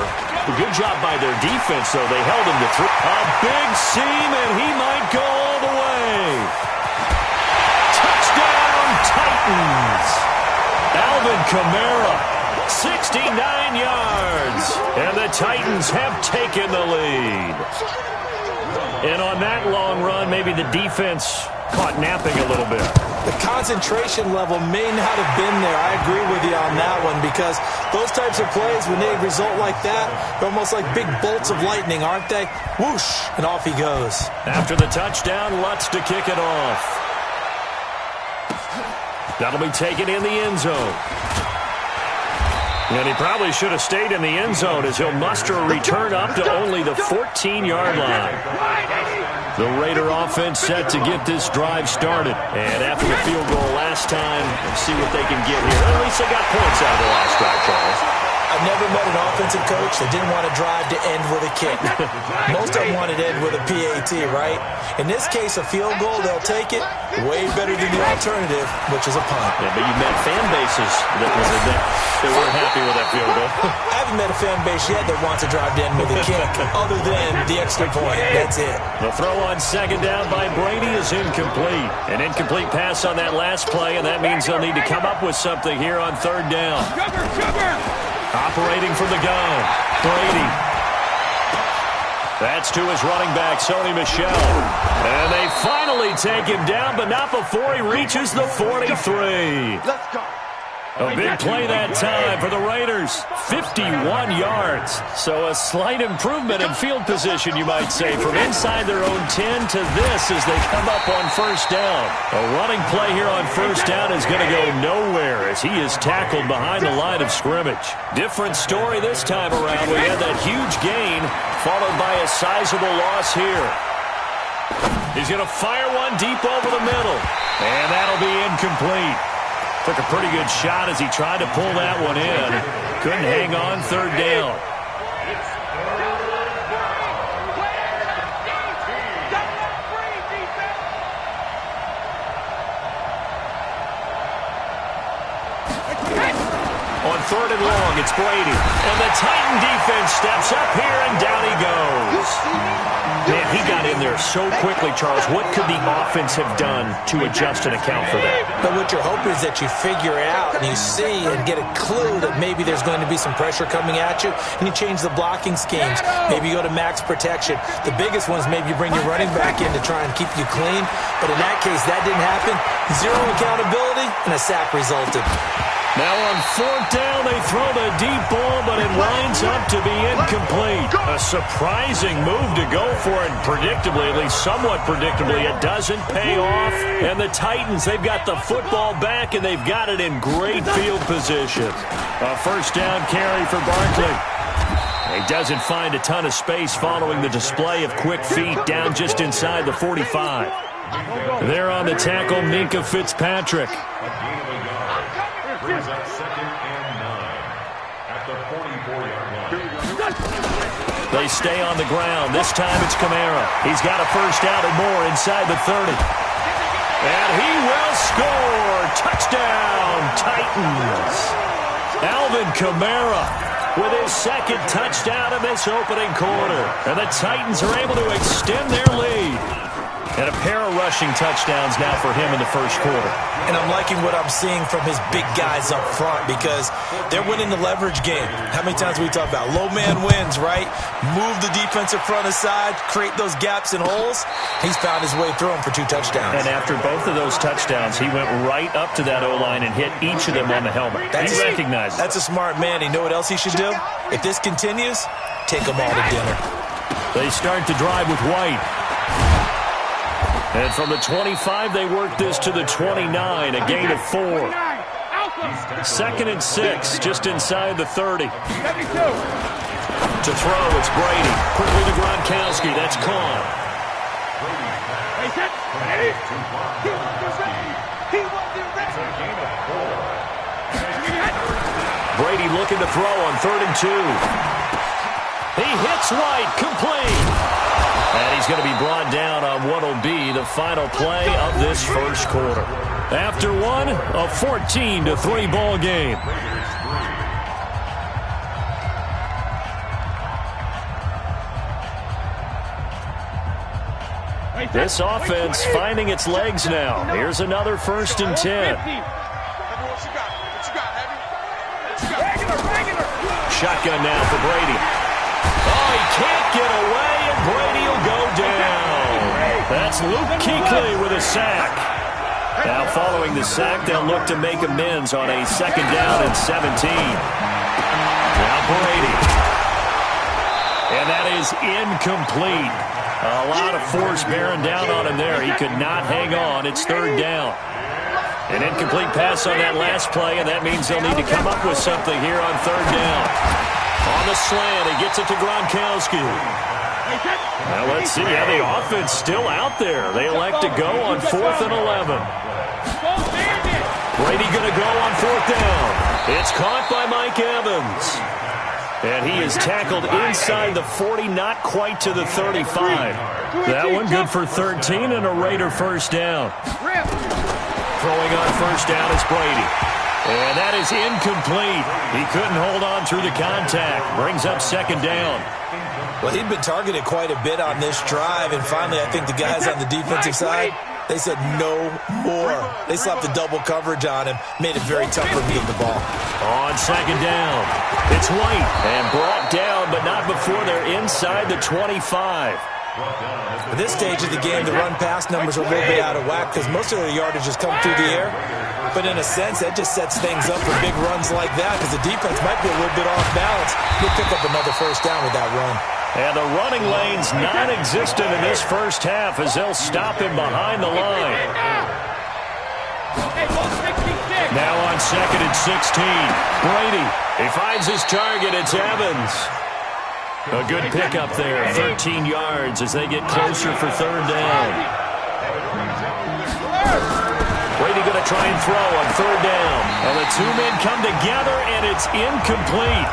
Good job by their defense, though. They held him to 3. A big seam, and he might go all the way. Touchdown, Titans. Alvin Kamara. 69 yards, and the Titans have taken the lead. And on that long run, maybe the defense caught napping a little bit. The concentration level may not have been there. I agree with you on that one, because those types of plays, when they result like that, they're almost like big bolts of lightning, aren't they? Whoosh, and off he goes. After the touchdown, Lutz to kick it off. That'll be taken in the end zone. And he probably should have stayed in the end zone as he'll muster a return up to only the 14-yard line. The Raider offense set to get this drive started. And after the field goal last time, let's see what they can get here. At least they got points out of the last drive, Charles. I've never met an offensive coach that didn't want to drive to end with a kick. Most of them wanted to end with a PAT, right? In this case, a field goal, they'll take it. Way better than the alternative, which is a punt. Yeah, but you met fan bases that weren't happy with that field goal. I haven't met a fan base yet that wants to drive to end with a kick, other than the extra point. That's it. The throw on second down by Brady is incomplete. An incomplete pass on that last play, and that means they'll need to come up with something here on third down. Operating from the gun, Brady. That's to his running back, Sony Michel. And they finally take him down, but not before he reaches the 43. Let's go. A big play that time for the Raiders. 51 yards. So a slight improvement in field position, you might say, from inside their own 10 to this as they come up on first down. A running play here on first down is going to go nowhere as he is tackled behind the line of scrimmage. Different story this time around. We had that huge gain followed by a sizable loss here. He's going to fire one deep over the middle. And that'll be incomplete. Took a pretty good shot as he tried to pull that one in. Couldn't hang on third down. On third and long, it's Brady. And the Titan defense steps up here, and down he goes. Man, he got in there so quickly, Charles. What could the offense have done to adjust and account for that? But what you're hoping is that you figure out and you see and get a clue that maybe there's going to be some pressure coming at you, and you change the blocking schemes. Maybe you go to max protection. The biggest one is maybe you bring your running back in to try and keep you clean. But in that case, that didn't happen. Zero accountability, and a sack resulted. Now on fourth down, they throw the deep ball, but it winds up to be incomplete. A surprising move to go for it, predictably, at least somewhat predictably. It doesn't pay off. And the Titans, they've got the football back, and they've got it in great field position. A first down carry for Barkley. He doesn't find a ton of space following the display of quick feet down just inside the 45. There on the tackle, Minkah Fitzpatrick. Brings up 2nd and 9 at the 44-yard line. They stay on the ground. This time it's Kamara. He's got a first down and more inside the 30. And he will score. Touchdown, Titans. Alvin Kamara with his second touchdown in this opening quarter. And the Titans are able to extend their lead. And a pair of rushing touchdowns now for him in the first quarter. And I'm liking what I'm seeing from his big guys up front because they're winning the leverage game. How many times we talk about low man wins, right? Move the defensive front aside, create those gaps and holes. He's found his way through them for 2 touchdowns. And after both of those touchdowns, he went right up to that O-line and hit each of them on the helmet. He recognized it. That's a smart man. You know what else he should do? If this continues, take them all to dinner. They start to drive with White. And from the 25, they work this to the 29, a gain of 4. 2nd and 6, just inside the 30. To throw, it's Brady. Quickly to Gronkowski, that's caught. Brady looking to throw on 3rd and 2. He hits White, complete. And he's going to be brought down on what will be the final play of this first quarter. After one, a 14-3 ball game. This offense finding its legs now. Here's another 1st and 10. Shotgun now for Brady. Oh, he can't get away, and Brady will go down. That's Luke Kuechly with a sack. Now following the sack, they'll look to make amends on a 2nd down and 17. Now Brady. And that is incomplete. A lot of force bearing down on him there. He could not hang on. It's 3rd down. An incomplete pass on that last play, and that means they'll need to come up with something here on third down. On the slant, he gets it to Gronkowski. Now let's see. Yeah, the offense still out there. They elect to go on 4th and 11. Brady going to go on 4th down. It's caught by Mike Evans. And he is tackled inside the 40, not quite to the 35. That one good for 13 and a Raider first down. Throwing on first down is Brady. And that is incomplete. He couldn't hold on through the contact. Brings up second down. Well, he'd been targeted quite a bit on this drive, and finally I think the guys on the defensive side, they said no more. They slapped the double coverage on him, made it very tough for him to get the ball. On second down, it's White, and brought down, but not before they're inside the 25. At this stage of the game, the run-pass numbers are a little bit out of whack because most of their yardage has come through the air. But in a sense, that just sets things up for big runs like that because the defense might be a little bit off balance. He'll pick up another first down with that run. And the running lane's non-existent in this first half as they'll stop him behind the line. Now on second and 16. Brady, he finds his target. It's Evans. A good pickup there, 13 yards as they get closer for third down. Brady going to try and throw on third down. And the two men come together, and it's incomplete.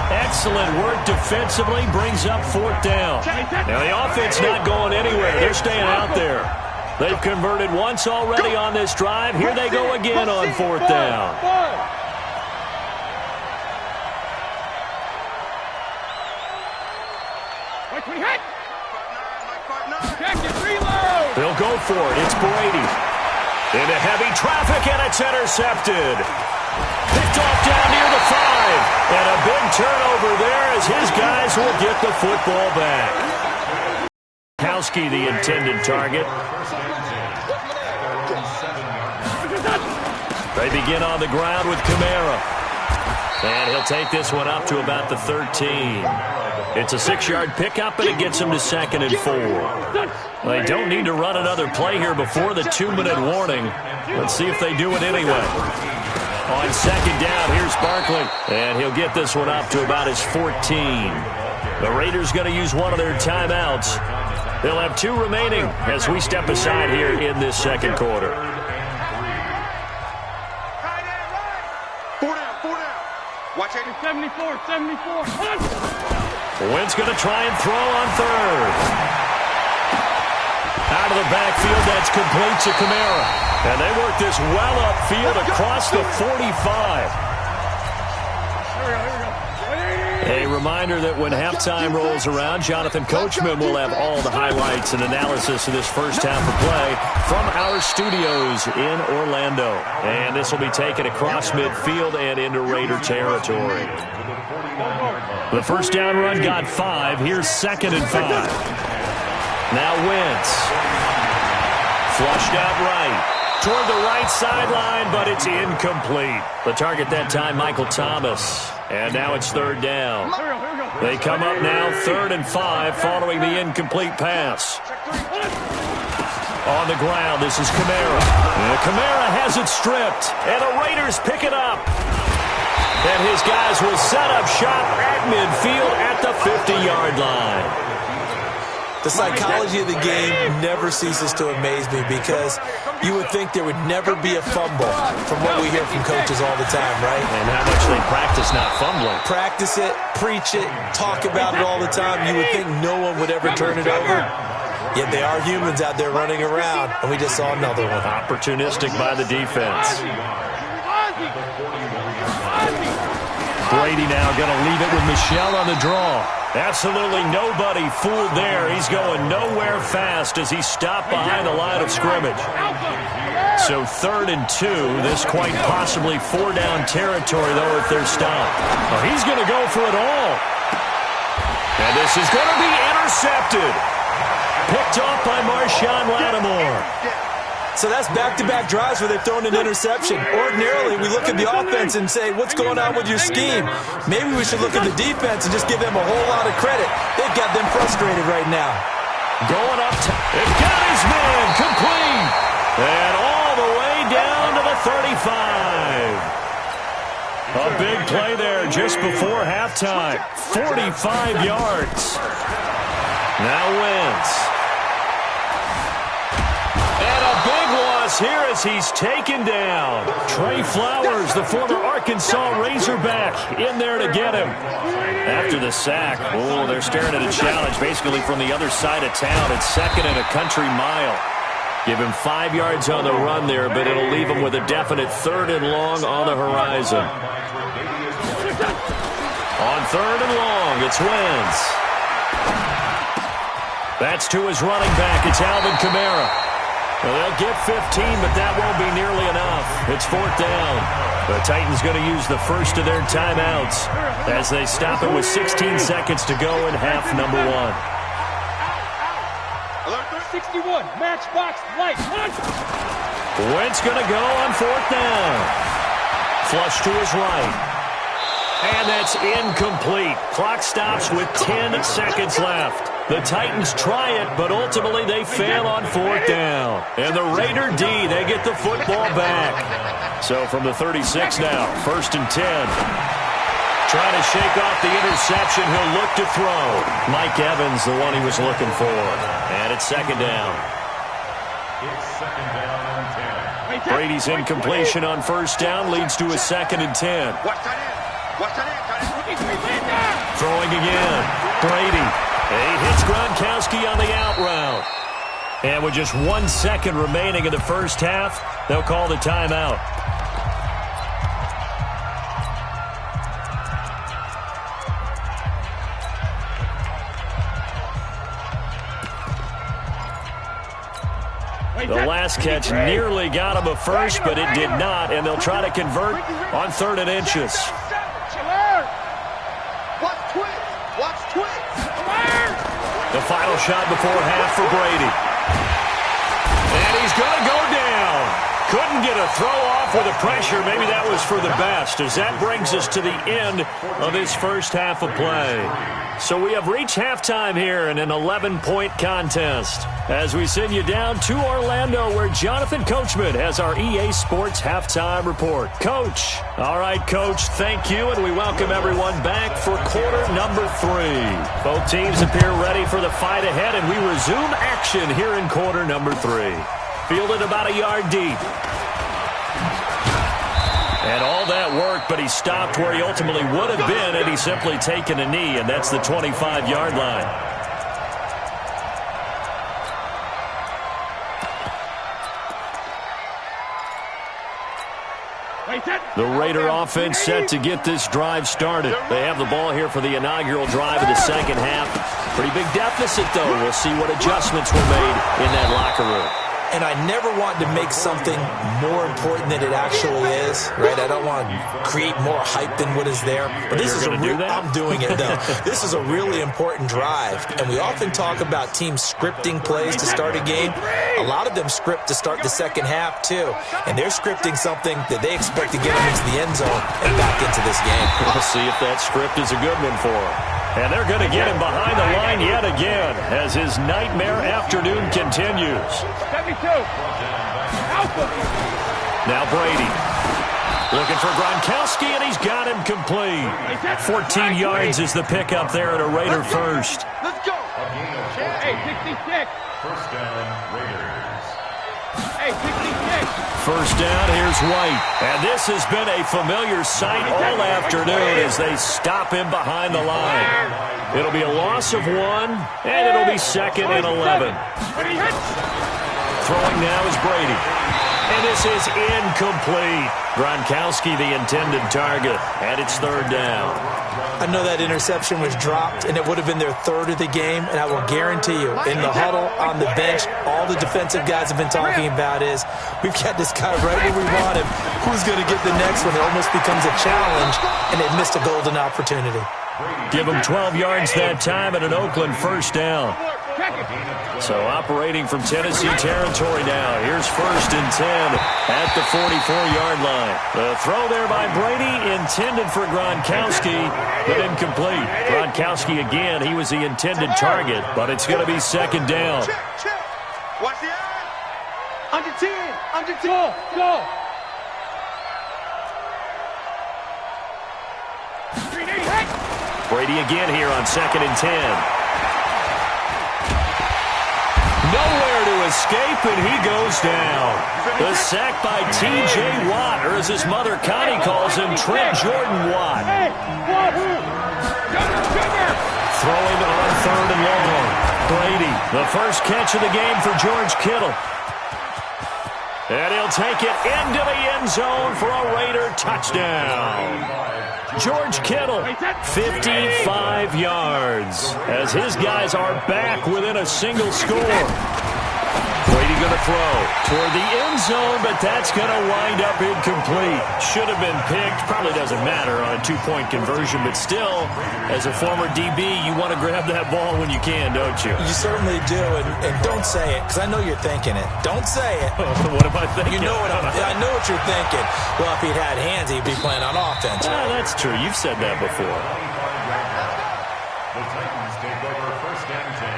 Excellent work defensively, brings up fourth down. Now the offense not going anywhere. They're staying out there. They've converted once already on this drive. Here they go again on fourth down. They'll go for it. It's Brady. Into heavy traffic, and it's intercepted. Picked off down near the 5. And a big turnover there as his guys will get the football back. Kowski, the intended target. They begin on the ground with Kamara. And he'll take this one up to about the 13. It's a 6-yard pickup, and it gets him to second and 4. They don't need to run another play here before the 2-minute warning. Let's see if they do it anyway. On second down, here's Barkley. And he'll get this one up to about his 14. The Raiders going to use one of their timeouts. They'll have 2 remaining as we step aside here in this second quarter. 4 down. Watch it. 74. Wentz going to try and throw on third. Out of the backfield, that's complete to Kamara. And they work this well upfield across the 45. A reminder that when halftime rolls around, Jonathan Coachman will have all the highlights and analysis of this first half of play from our studios in Orlando. And this will be taken across midfield and into Raider territory. The first down run got 5. Here's second and 5. Now Wentz. Flushed out right. Toward the right sideline, but it's incomplete. The target that time, Michael Thomas. And now it's third down. They come up now, 3rd and 5, following the incomplete pass. On the ground, this is Kamara. And Kamara has it stripped, and the Raiders pick it up. And his guys will set up shop at midfield at the 50-yard line. The psychology of the game never ceases to amaze me because you would think there would never be a fumble from what we hear from coaches all the time, right? And how much they practice not fumbling. Practice it, preach it, talk about it all the time. You would think no one would ever turn it over. Yet they are humans out there running around, and we just saw another one. Opportunistic by the defense. Brady now going to leave it with Michel on the draw. Absolutely nobody fooled there. He's going nowhere fast as he stopped behind the line of scrimmage. So 3rd and 2. This quite possibly 4-down territory, though, if they're stopped. Well, he's going to go for it all. And this is going to be intercepted. Picked off by Marshawn Lattimore. So that's back-to-back drives where they've thrown an interception. Ordinarily, we look at the offense and say, what's going on with your scheme? Maybe we should look at the defense and just give them a whole lot of credit. They've got them frustrated right now. Going up. They've got his man complete. And all the way down to the 35. A big play there just before halftime. 45 yards. Now wins. And a big loss here as he's taken down. Trey Flowers, the former Arkansas Razorback, in there to get him. After the sack, oh, they're staring at a challenge basically from the other side of town. It's second and a country mile. Give him 5 yards on the run there, but it'll leave him with a definite 3rd and long on the horizon. On 3rd and long, it's Wentz. That's to his running back. It's Alvin Kamara. Well, they'll get 15, but that won't be nearly enough. It's 4th down. The Titans going to use the first of their timeouts as they stop it with 16 seconds to go in half number 1. 61, matchbox light. Wentz going to go on 4th down. Flush to his right. And that's incomplete. Clock stops with 10 seconds left. The Titans try it, but ultimately they fail on 4th down. And the Raider D, they get the football back. So from the 36 now, 1st and 10. Trying to shake off the interception. He'll look to throw. Mike Evans, the one he was looking for. And it's 2nd down. It's 2nd down and 10. Brady's incompletion on 1st down leads to a 2nd and 10. Throwing again. Brady. He hits Gronkowski on the out route. And with just 1 second remaining in the first half, they'll call the timeout. The last catch nearly got him a first, but it did not, and they'll try to convert on 3rd and inches. The final shot before half for Brady. And he's going to go down. Couldn't get a throw off with the pressure. Maybe that was for the best, as that brings us to the end of this first half of play. So we have reached halftime here in an 11-point contest as we send you down to Orlando, where Jonathan Coachman has our EA Sports halftime report. Coach. All right, Coach, thank you, and we welcome everyone back for quarter number 3. Both teams appear ready for the fight ahead, and we resume action here in quarter number 3. Fielded about a yard deep. And all that work, but he stopped where he ultimately would have been had he simply taken a knee, and that's the 25-yard line. The Raider offense set to get this drive started. They have the ball here for the inaugural drive of the second half. Pretty big deficit, though. We'll see what adjustments were made in that locker room. And I never want to make something more important than it actually is, right? I don't want to create more hype than what is there. But this is I'm doing it, though. This is a really important drive. And we often talk about teams scripting plays to start a game. A lot of them script to start the second half, too. And they're scripting something that they expect to get them into the end zone and back into this game. We'll see if that script is a good one for them. And they're going to get him behind the line yet again as his nightmare afternoon continues. 72. Now Brady looking for Gronkowski, and he's got him complete. 14 yards is the pickup there at a Raider first. Let's go. Hey, 66. First down, Raiders. Hey, 66. First down, here's White. And this has been a familiar sight all afternoon as they stop him behind the line. It'll be a loss of 1, and it'll be 2nd and 11. Throwing now is Brady. And this is incomplete. Gronkowski, the intended target, and it's 3rd down. I know that interception was dropped, and it would have been their 3rd of the game, and I will guarantee you, in the huddle, on the bench, all the defensive guys have been talking about is, we've got this guy right where we want him. Who's going to get the next one? It almost becomes a challenge, and they've missed a golden opportunity. Give him 12 yards that time and an Oakland first down. So operating from Tennessee territory now. Here's 1st and 10 at the 44-yard line. The throw there by Brady intended for Gronkowski, but incomplete. Gronkowski again, he was the intended target, but it's going to be 2nd down. Watch the eye. Under 10. Under 10. Go. Brady again here on 2nd and 10. Nowhere to escape, and he goes down. The sack by T.J. Watt, or as his mother Connie calls him, Trent Jordan Watt. Throwing on 3rd and long. Brady, the first catch of the game for George Kittle. And he'll take it into the end zone for a Raider touchdown. George Kittle, 55 yards, as his guys are back within a single score. Brady going to throw toward the end zone, but that's going to wind up incomplete. Should have been picked. Probably doesn't matter on a 2-point conversion, but still, as a former DB, you want to grab that ball when you can, don't you? You certainly do, and don't say it, because I know you're thinking it. Don't say it. What am I thinking? You know I know what you're thinking. Well, if he'd had hands, he'd be playing on offense. Ah, that's true. You've said that before. The Titans take over 1st and 10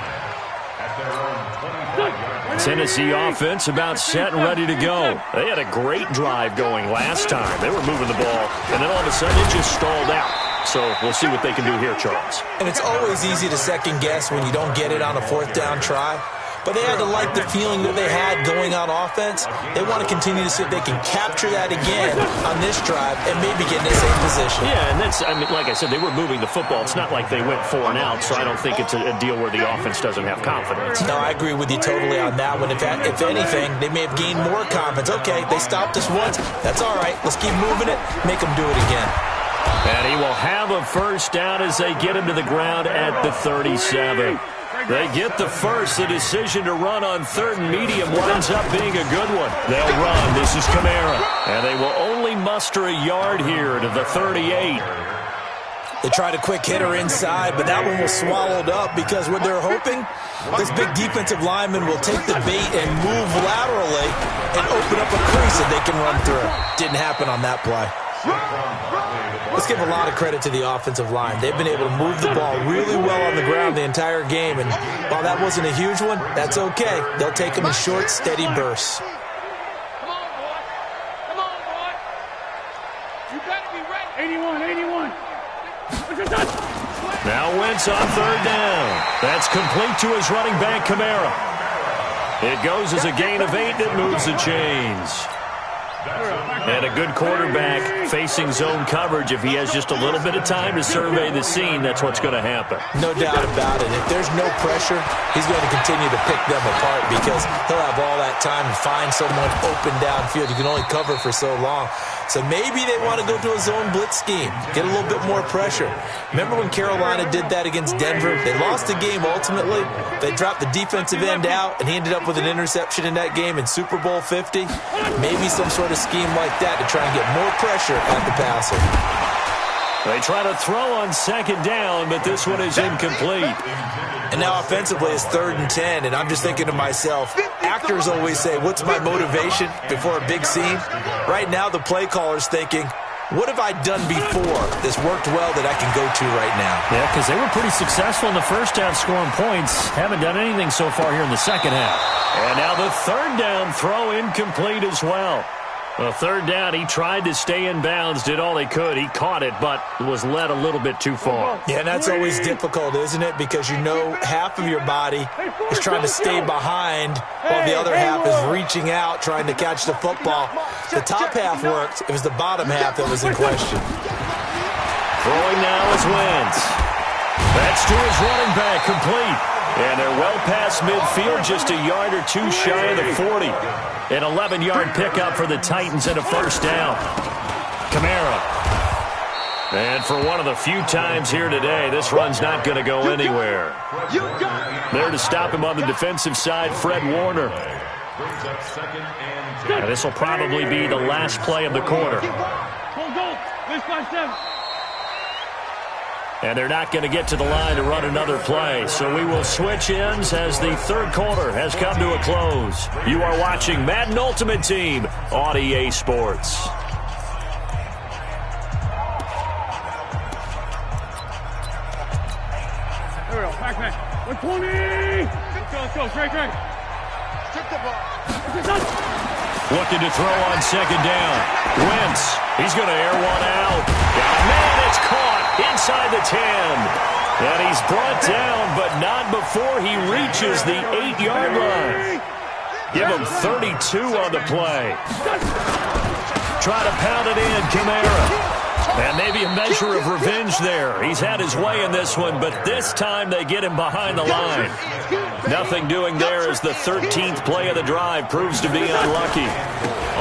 at their own 25-yard line. Tennessee offense about set and ready to go. They had a great drive going last time. They were moving the ball, and then all of a sudden it just stalled out. So we'll see what they can do here, Charles. And it's always easy to second guess when you don't get it on a 4th down try. But they had to like the feeling that they had going on offense. They want to continue to see if they can capture that again on this drive and maybe get in the same position. Yeah, and that's, I mean, like I said, they were moving the football. It's not like they went 4 and out, so I don't think it's a deal where the offense doesn't have confidence. No, I agree with you totally on that one. If anything, they may have gained more confidence. Okay, they stopped us once. That's all right. Let's keep moving it. Make them do it again. And he will have a first down as they get him to the ground at the 37. They get the first. The decision to run on 3rd and medium winds up being a good one. They'll run. This is Kamara. And they will only muster a yard here to the 38. They tried a quick hitter inside, but that one was swallowed up because what they're hoping, this big defensive lineman will take the bait and move laterally and open up a crease that they can run through. Didn't happen on that play. Let's give a lot of credit to the offensive line. They've been able to move the ball really well on the ground the entire game, and while that wasn't a huge one, that's okay. They'll take them in short, steady bursts. Come on, boy. Come on, boy. You better be ready. 81. Now Wentz on 3rd down. That's complete to his running back, Kamara. It goes as a gain of 8 that moves the chains. And a good quarterback facing zone coverage. If he has just a little bit of time to survey the scene, that's what's going to happen. No doubt about it. If there's no pressure, he's going to continue to pick them apart because he'll have all that time to find someone open downfield. You can only cover for so long. So maybe they want to go to a zone blitz scheme, get a little bit more pressure. Remember when Carolina did that against Denver? They lost the game ultimately. They dropped the defensive end out, and he ended up with an interception in that game in Super Bowl 50. Maybe some sort of scheme like that to try and get more pressure at the passer. They try to throw on 2nd down, but this one is incomplete. And now offensively it's 3rd and 10, and I'm just thinking to myself, actors always say, what's my motivation before a big scene? Right now the play caller's thinking, what have I done before that's worked well that I can go to right now? Yeah, because they were pretty successful in the first half scoring points. Haven't done anything so far here in the second half. And now the 3rd down throw incomplete as well. Well, 3rd down, he tried to stay in bounds, did all he could. He caught it, but was led a little bit too far. Yeah, and that's always difficult, isn't it? Because you know half of your body is trying to stay behind while the other half is reaching out, trying to catch the football. The top half worked. It was the bottom half that was in question. Throwing now is Wentz. That's to his running back, complete. And they're well past midfield, just a yard or two shy of the 40. An 11-yard pickup for the Titans and a first down. Kamara. And for one of the few times here today, this run's not going to go anywhere. There to stop him on the defensive side, Fred Warner. And this will probably be the last play of the quarter. And they're not going to get to the line to run another play. So we will switch ends as the 3rd quarter has come to a close. You are watching Madden Ultimate Team on EA Sports. There we go. Back. 120. Let's go. Straight. Took the ball. Looking to throw on 2nd down. Wentz. He's going to air one out. Got a man. It's caught inside the 10. And he's brought down, but not before he reaches the 8-yard line. Give him 32 on the play. Try to pound it in, Kamara. And maybe a measure of revenge there. He's had his way in this one, but this time they get him behind the line. Nothing doing there as the 13th play of the drive proves to be unlucky.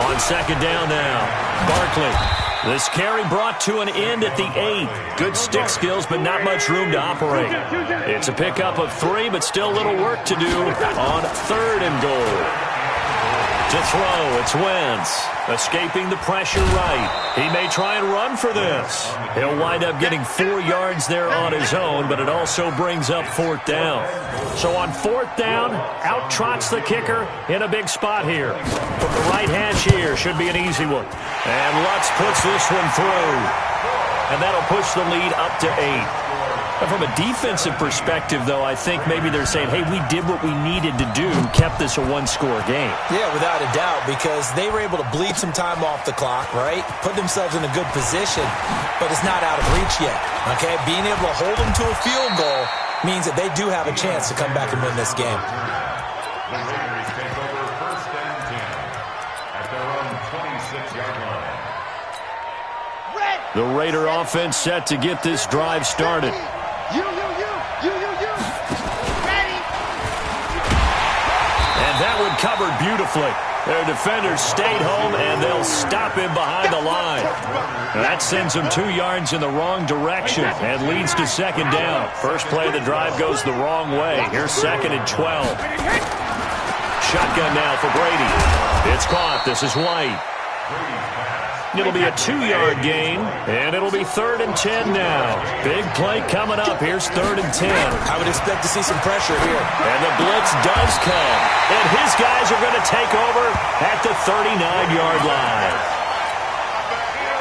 On second down now, Barkley. This carry brought to an end at the 8. Good stick skills, but not much room to operate. It's a pickup of 3, but still a little work to do on 3rd and goal. To throw, it's Wentz. Escaping the pressure right. He may try and run for this. He'll wind up getting 4 yards there on his own, but it also brings up 4th down. So on 4th down, out trots the kicker in a big spot here. From the right hash here, should be an easy one. And Lutz puts this one through. And that'll push the lead up to 8. From a defensive perspective, though, I think maybe they're saying, hey, we did what we needed to do, kept this a one-score game. Yeah, without a doubt, because they were able to bleed some time off the clock, right? Put themselves in a good position, but it's not out of reach yet, okay? Being able to hold them to a field goal means that they do have a chance to come back and win this game. The Raiders take over 1st and 10 at their own 26-yard line. The Raider offense set to get this drive started. You. Ready. And that one covered beautifully. Their defenders stayed home, and they'll stop him behind the line. That sends him 2 yards in the wrong direction and leads to second down. First play of the drive goes the wrong way. Here's 2nd and 12. Shotgun now for Brady. It's caught. This is White. It'll be a 2-yard gain, and it'll be 3rd and 10 now. Big play coming up. Here's 3rd and 10. I would expect to see some pressure here. And the blitz does come. And his guys are going to take over at the 39-yard line.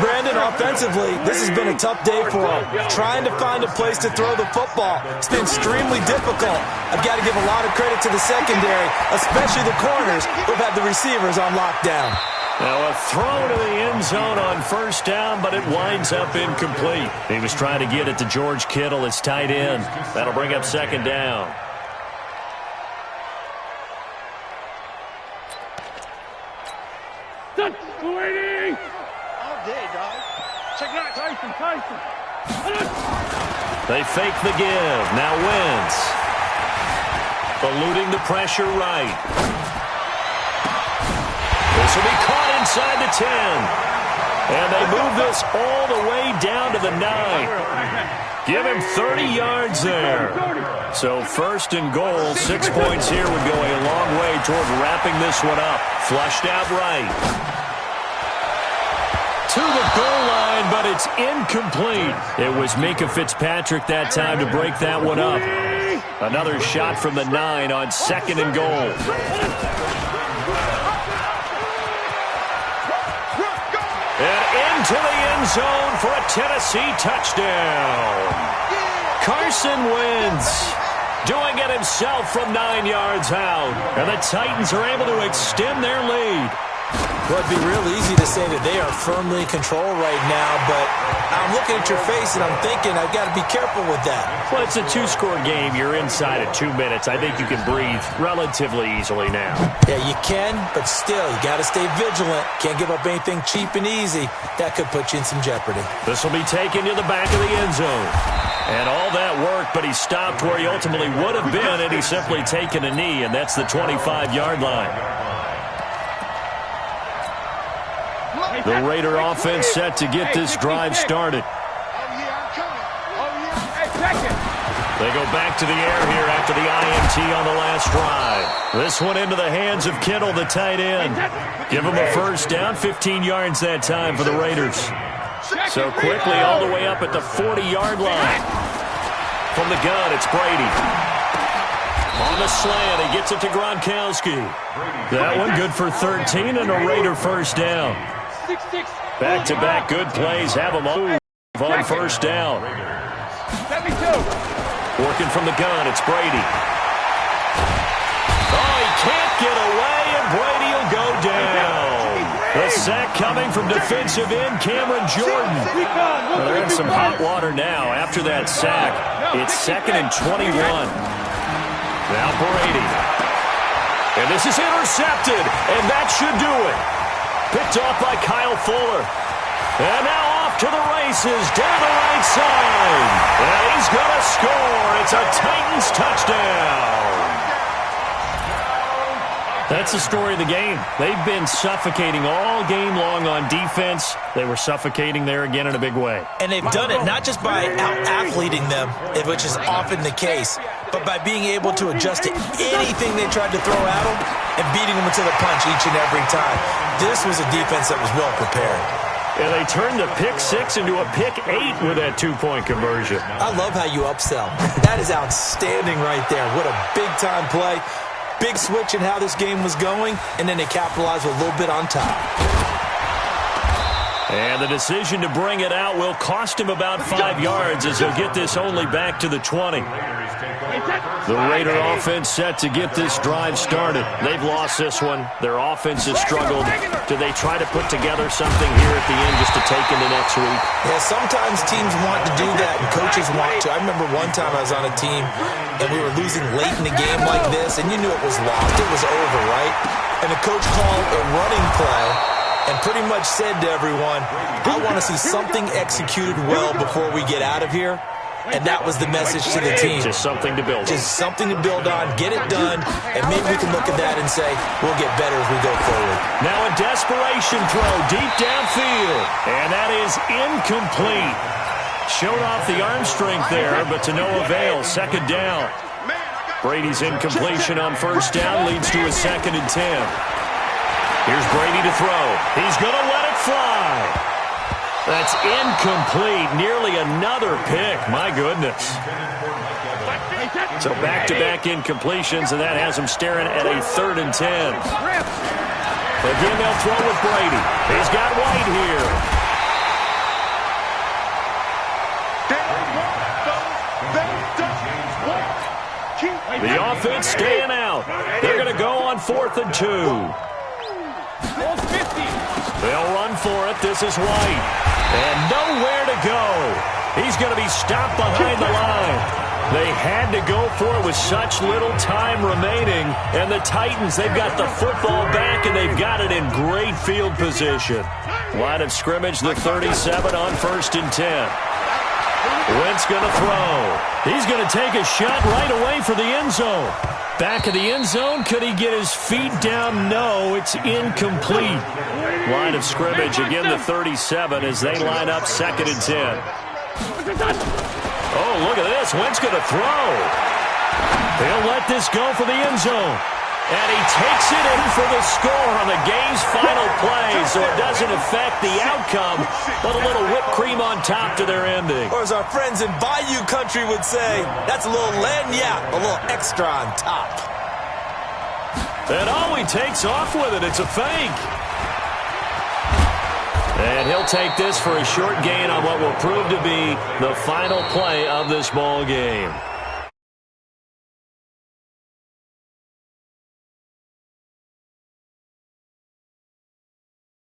Brandon, offensively, this has been a tough day for him. Trying to find a place to throw the football. It's been extremely difficult. I've got to give a lot of credit to the secondary, especially the corners who've had the receivers on lockdown. Now a throw to the end zone on 1st down, but it winds up incomplete. He was trying to get it to George Kittle, his tight end. That'll bring up 2nd down. Waiting. All day, dog. Check it out, Tyson. They fake the give. Now Wentz. Eluding the pressure right. This will be caught inside the 10. And they move this all the way down to the 9. Give him 30 yards there. So 1st and goal, 6 points here would go a long way toward wrapping this one up. Flushed out right. To the goal line, but it's incomplete. It was Minkah Fitzpatrick that time to break that one up. Another shot from the 9 on 2nd and goal. And into the end zone for a Tennessee touchdown. Carson Wentz doing it himself from 9 yards out. And the Titans are able to extend their lead. Well, it'd be real easy to say that they are firmly in control right now, but I'm looking at your face and I'm thinking I've got to be careful with that. Well, it's a 2-score game. You're inside at 2 minutes. I think you can breathe relatively easily now. Yeah, you can, but still, you got to stay vigilant. Can't give up anything cheap and easy. That could put you in some jeopardy. This will be taken to the back of the end zone. And all that work, but he stopped where he ultimately would have been, and he's simply taken a knee, and that's the 25-yard line. The Raider offense set to get this drive started. They go back to the air here after the INT on the last drive. This one into the hands of Kittle, the tight end. Give him a 1st down, 15 yards that time for the Raiders. So quickly all the way up at the 40-yard line. From the gun, it's Brady. On the slant, he gets it to Gronkowski. That one good for 13 and a Raider 1st down. Back-to-back good plays have them move on 1st down. Working from the gun, it's Brady. Oh, he can't get away, and Brady will go down. The sack coming from defensive end Cameron Jordan. Well, they're in some hot water now after that sack. It's 2nd and 21. Now Brady. And this is intercepted, and that should do it. Picked off by Kyle Fuller. And now off to the races down the right side. And he's going to score. It's a Titans touchdown. That's the story of the game. They've been suffocating all game long on defense. They were suffocating there again in a big way. And they've done it not just by out-athleting them, which is often the case, but by being able to adjust to anything they tried to throw at them and beating them to the punch each and every time. This was a defense that was well prepared. And they turned the pick 6 into a pick 8 with that 2-point conversion. I love how you upsell. That is outstanding right there. What a big-time play. Big switch in how this game was going, and then they capitalized with a little bit on top. And the decision to bring it out will cost him about 5 yards as he'll get this only back to the 20. The Raider offense set to get this drive started. They've lost this one. Their offense has struggled. Do they try to put together something here at the end just to take into next week? Yeah, sometimes teams want to do that and coaches want to. I remember one time I was on a team and we were losing late in the game like this, and you knew it was lost. It was over, right? And the coach called a running play and pretty much said to everyone, I want to see something executed well before we get out of here. And that was the message to the team. Just something to build on. Just something to build on, get it done, and maybe we can look at that and say, we'll get better as we go forward. Now a desperation throw deep downfield. And that is incomplete. Showed off the arm strength there, but to no avail. 2nd down. Brady's incompletion on 1st down leads to a 2nd and 10. Here's Brady to throw. He's going to let it fly. That's incomplete. Nearly another pick. My goodness. So back-to-back incompletions, and that has him staring at a 3rd and 10. Again, they'll throw with Brady. He's got White here. The offense staying out. They're going to go on 4th and 2. They'll run for it. This is White. And nowhere to go. He's going to be stopped behind the line. They had to go for it with such little time remaining. And the Titans, they've got the football back, and they've got it in great field position. Line of scrimmage, the 37 on 1st and 10. Wentz going to throw. He's going to take a shot right away for the end zone. Back of the end zone. Could he get his feet down? No, it's incomplete. Line of scrimmage, again the 37 as they line up 2nd and 10. Oh, look at this. Wentz going to throw. He'll let this go for the end zone. And he takes it in for the score on the game's final play, so it doesn't affect the outcome, but a little whipped cream on top to their ending. Or as our friends in Bayou Country would say, that's a little lagniappe, a little extra on top. And he takes off with it. It's a fake. And he'll take this for a short gain on what will prove to be the final play of this ball game.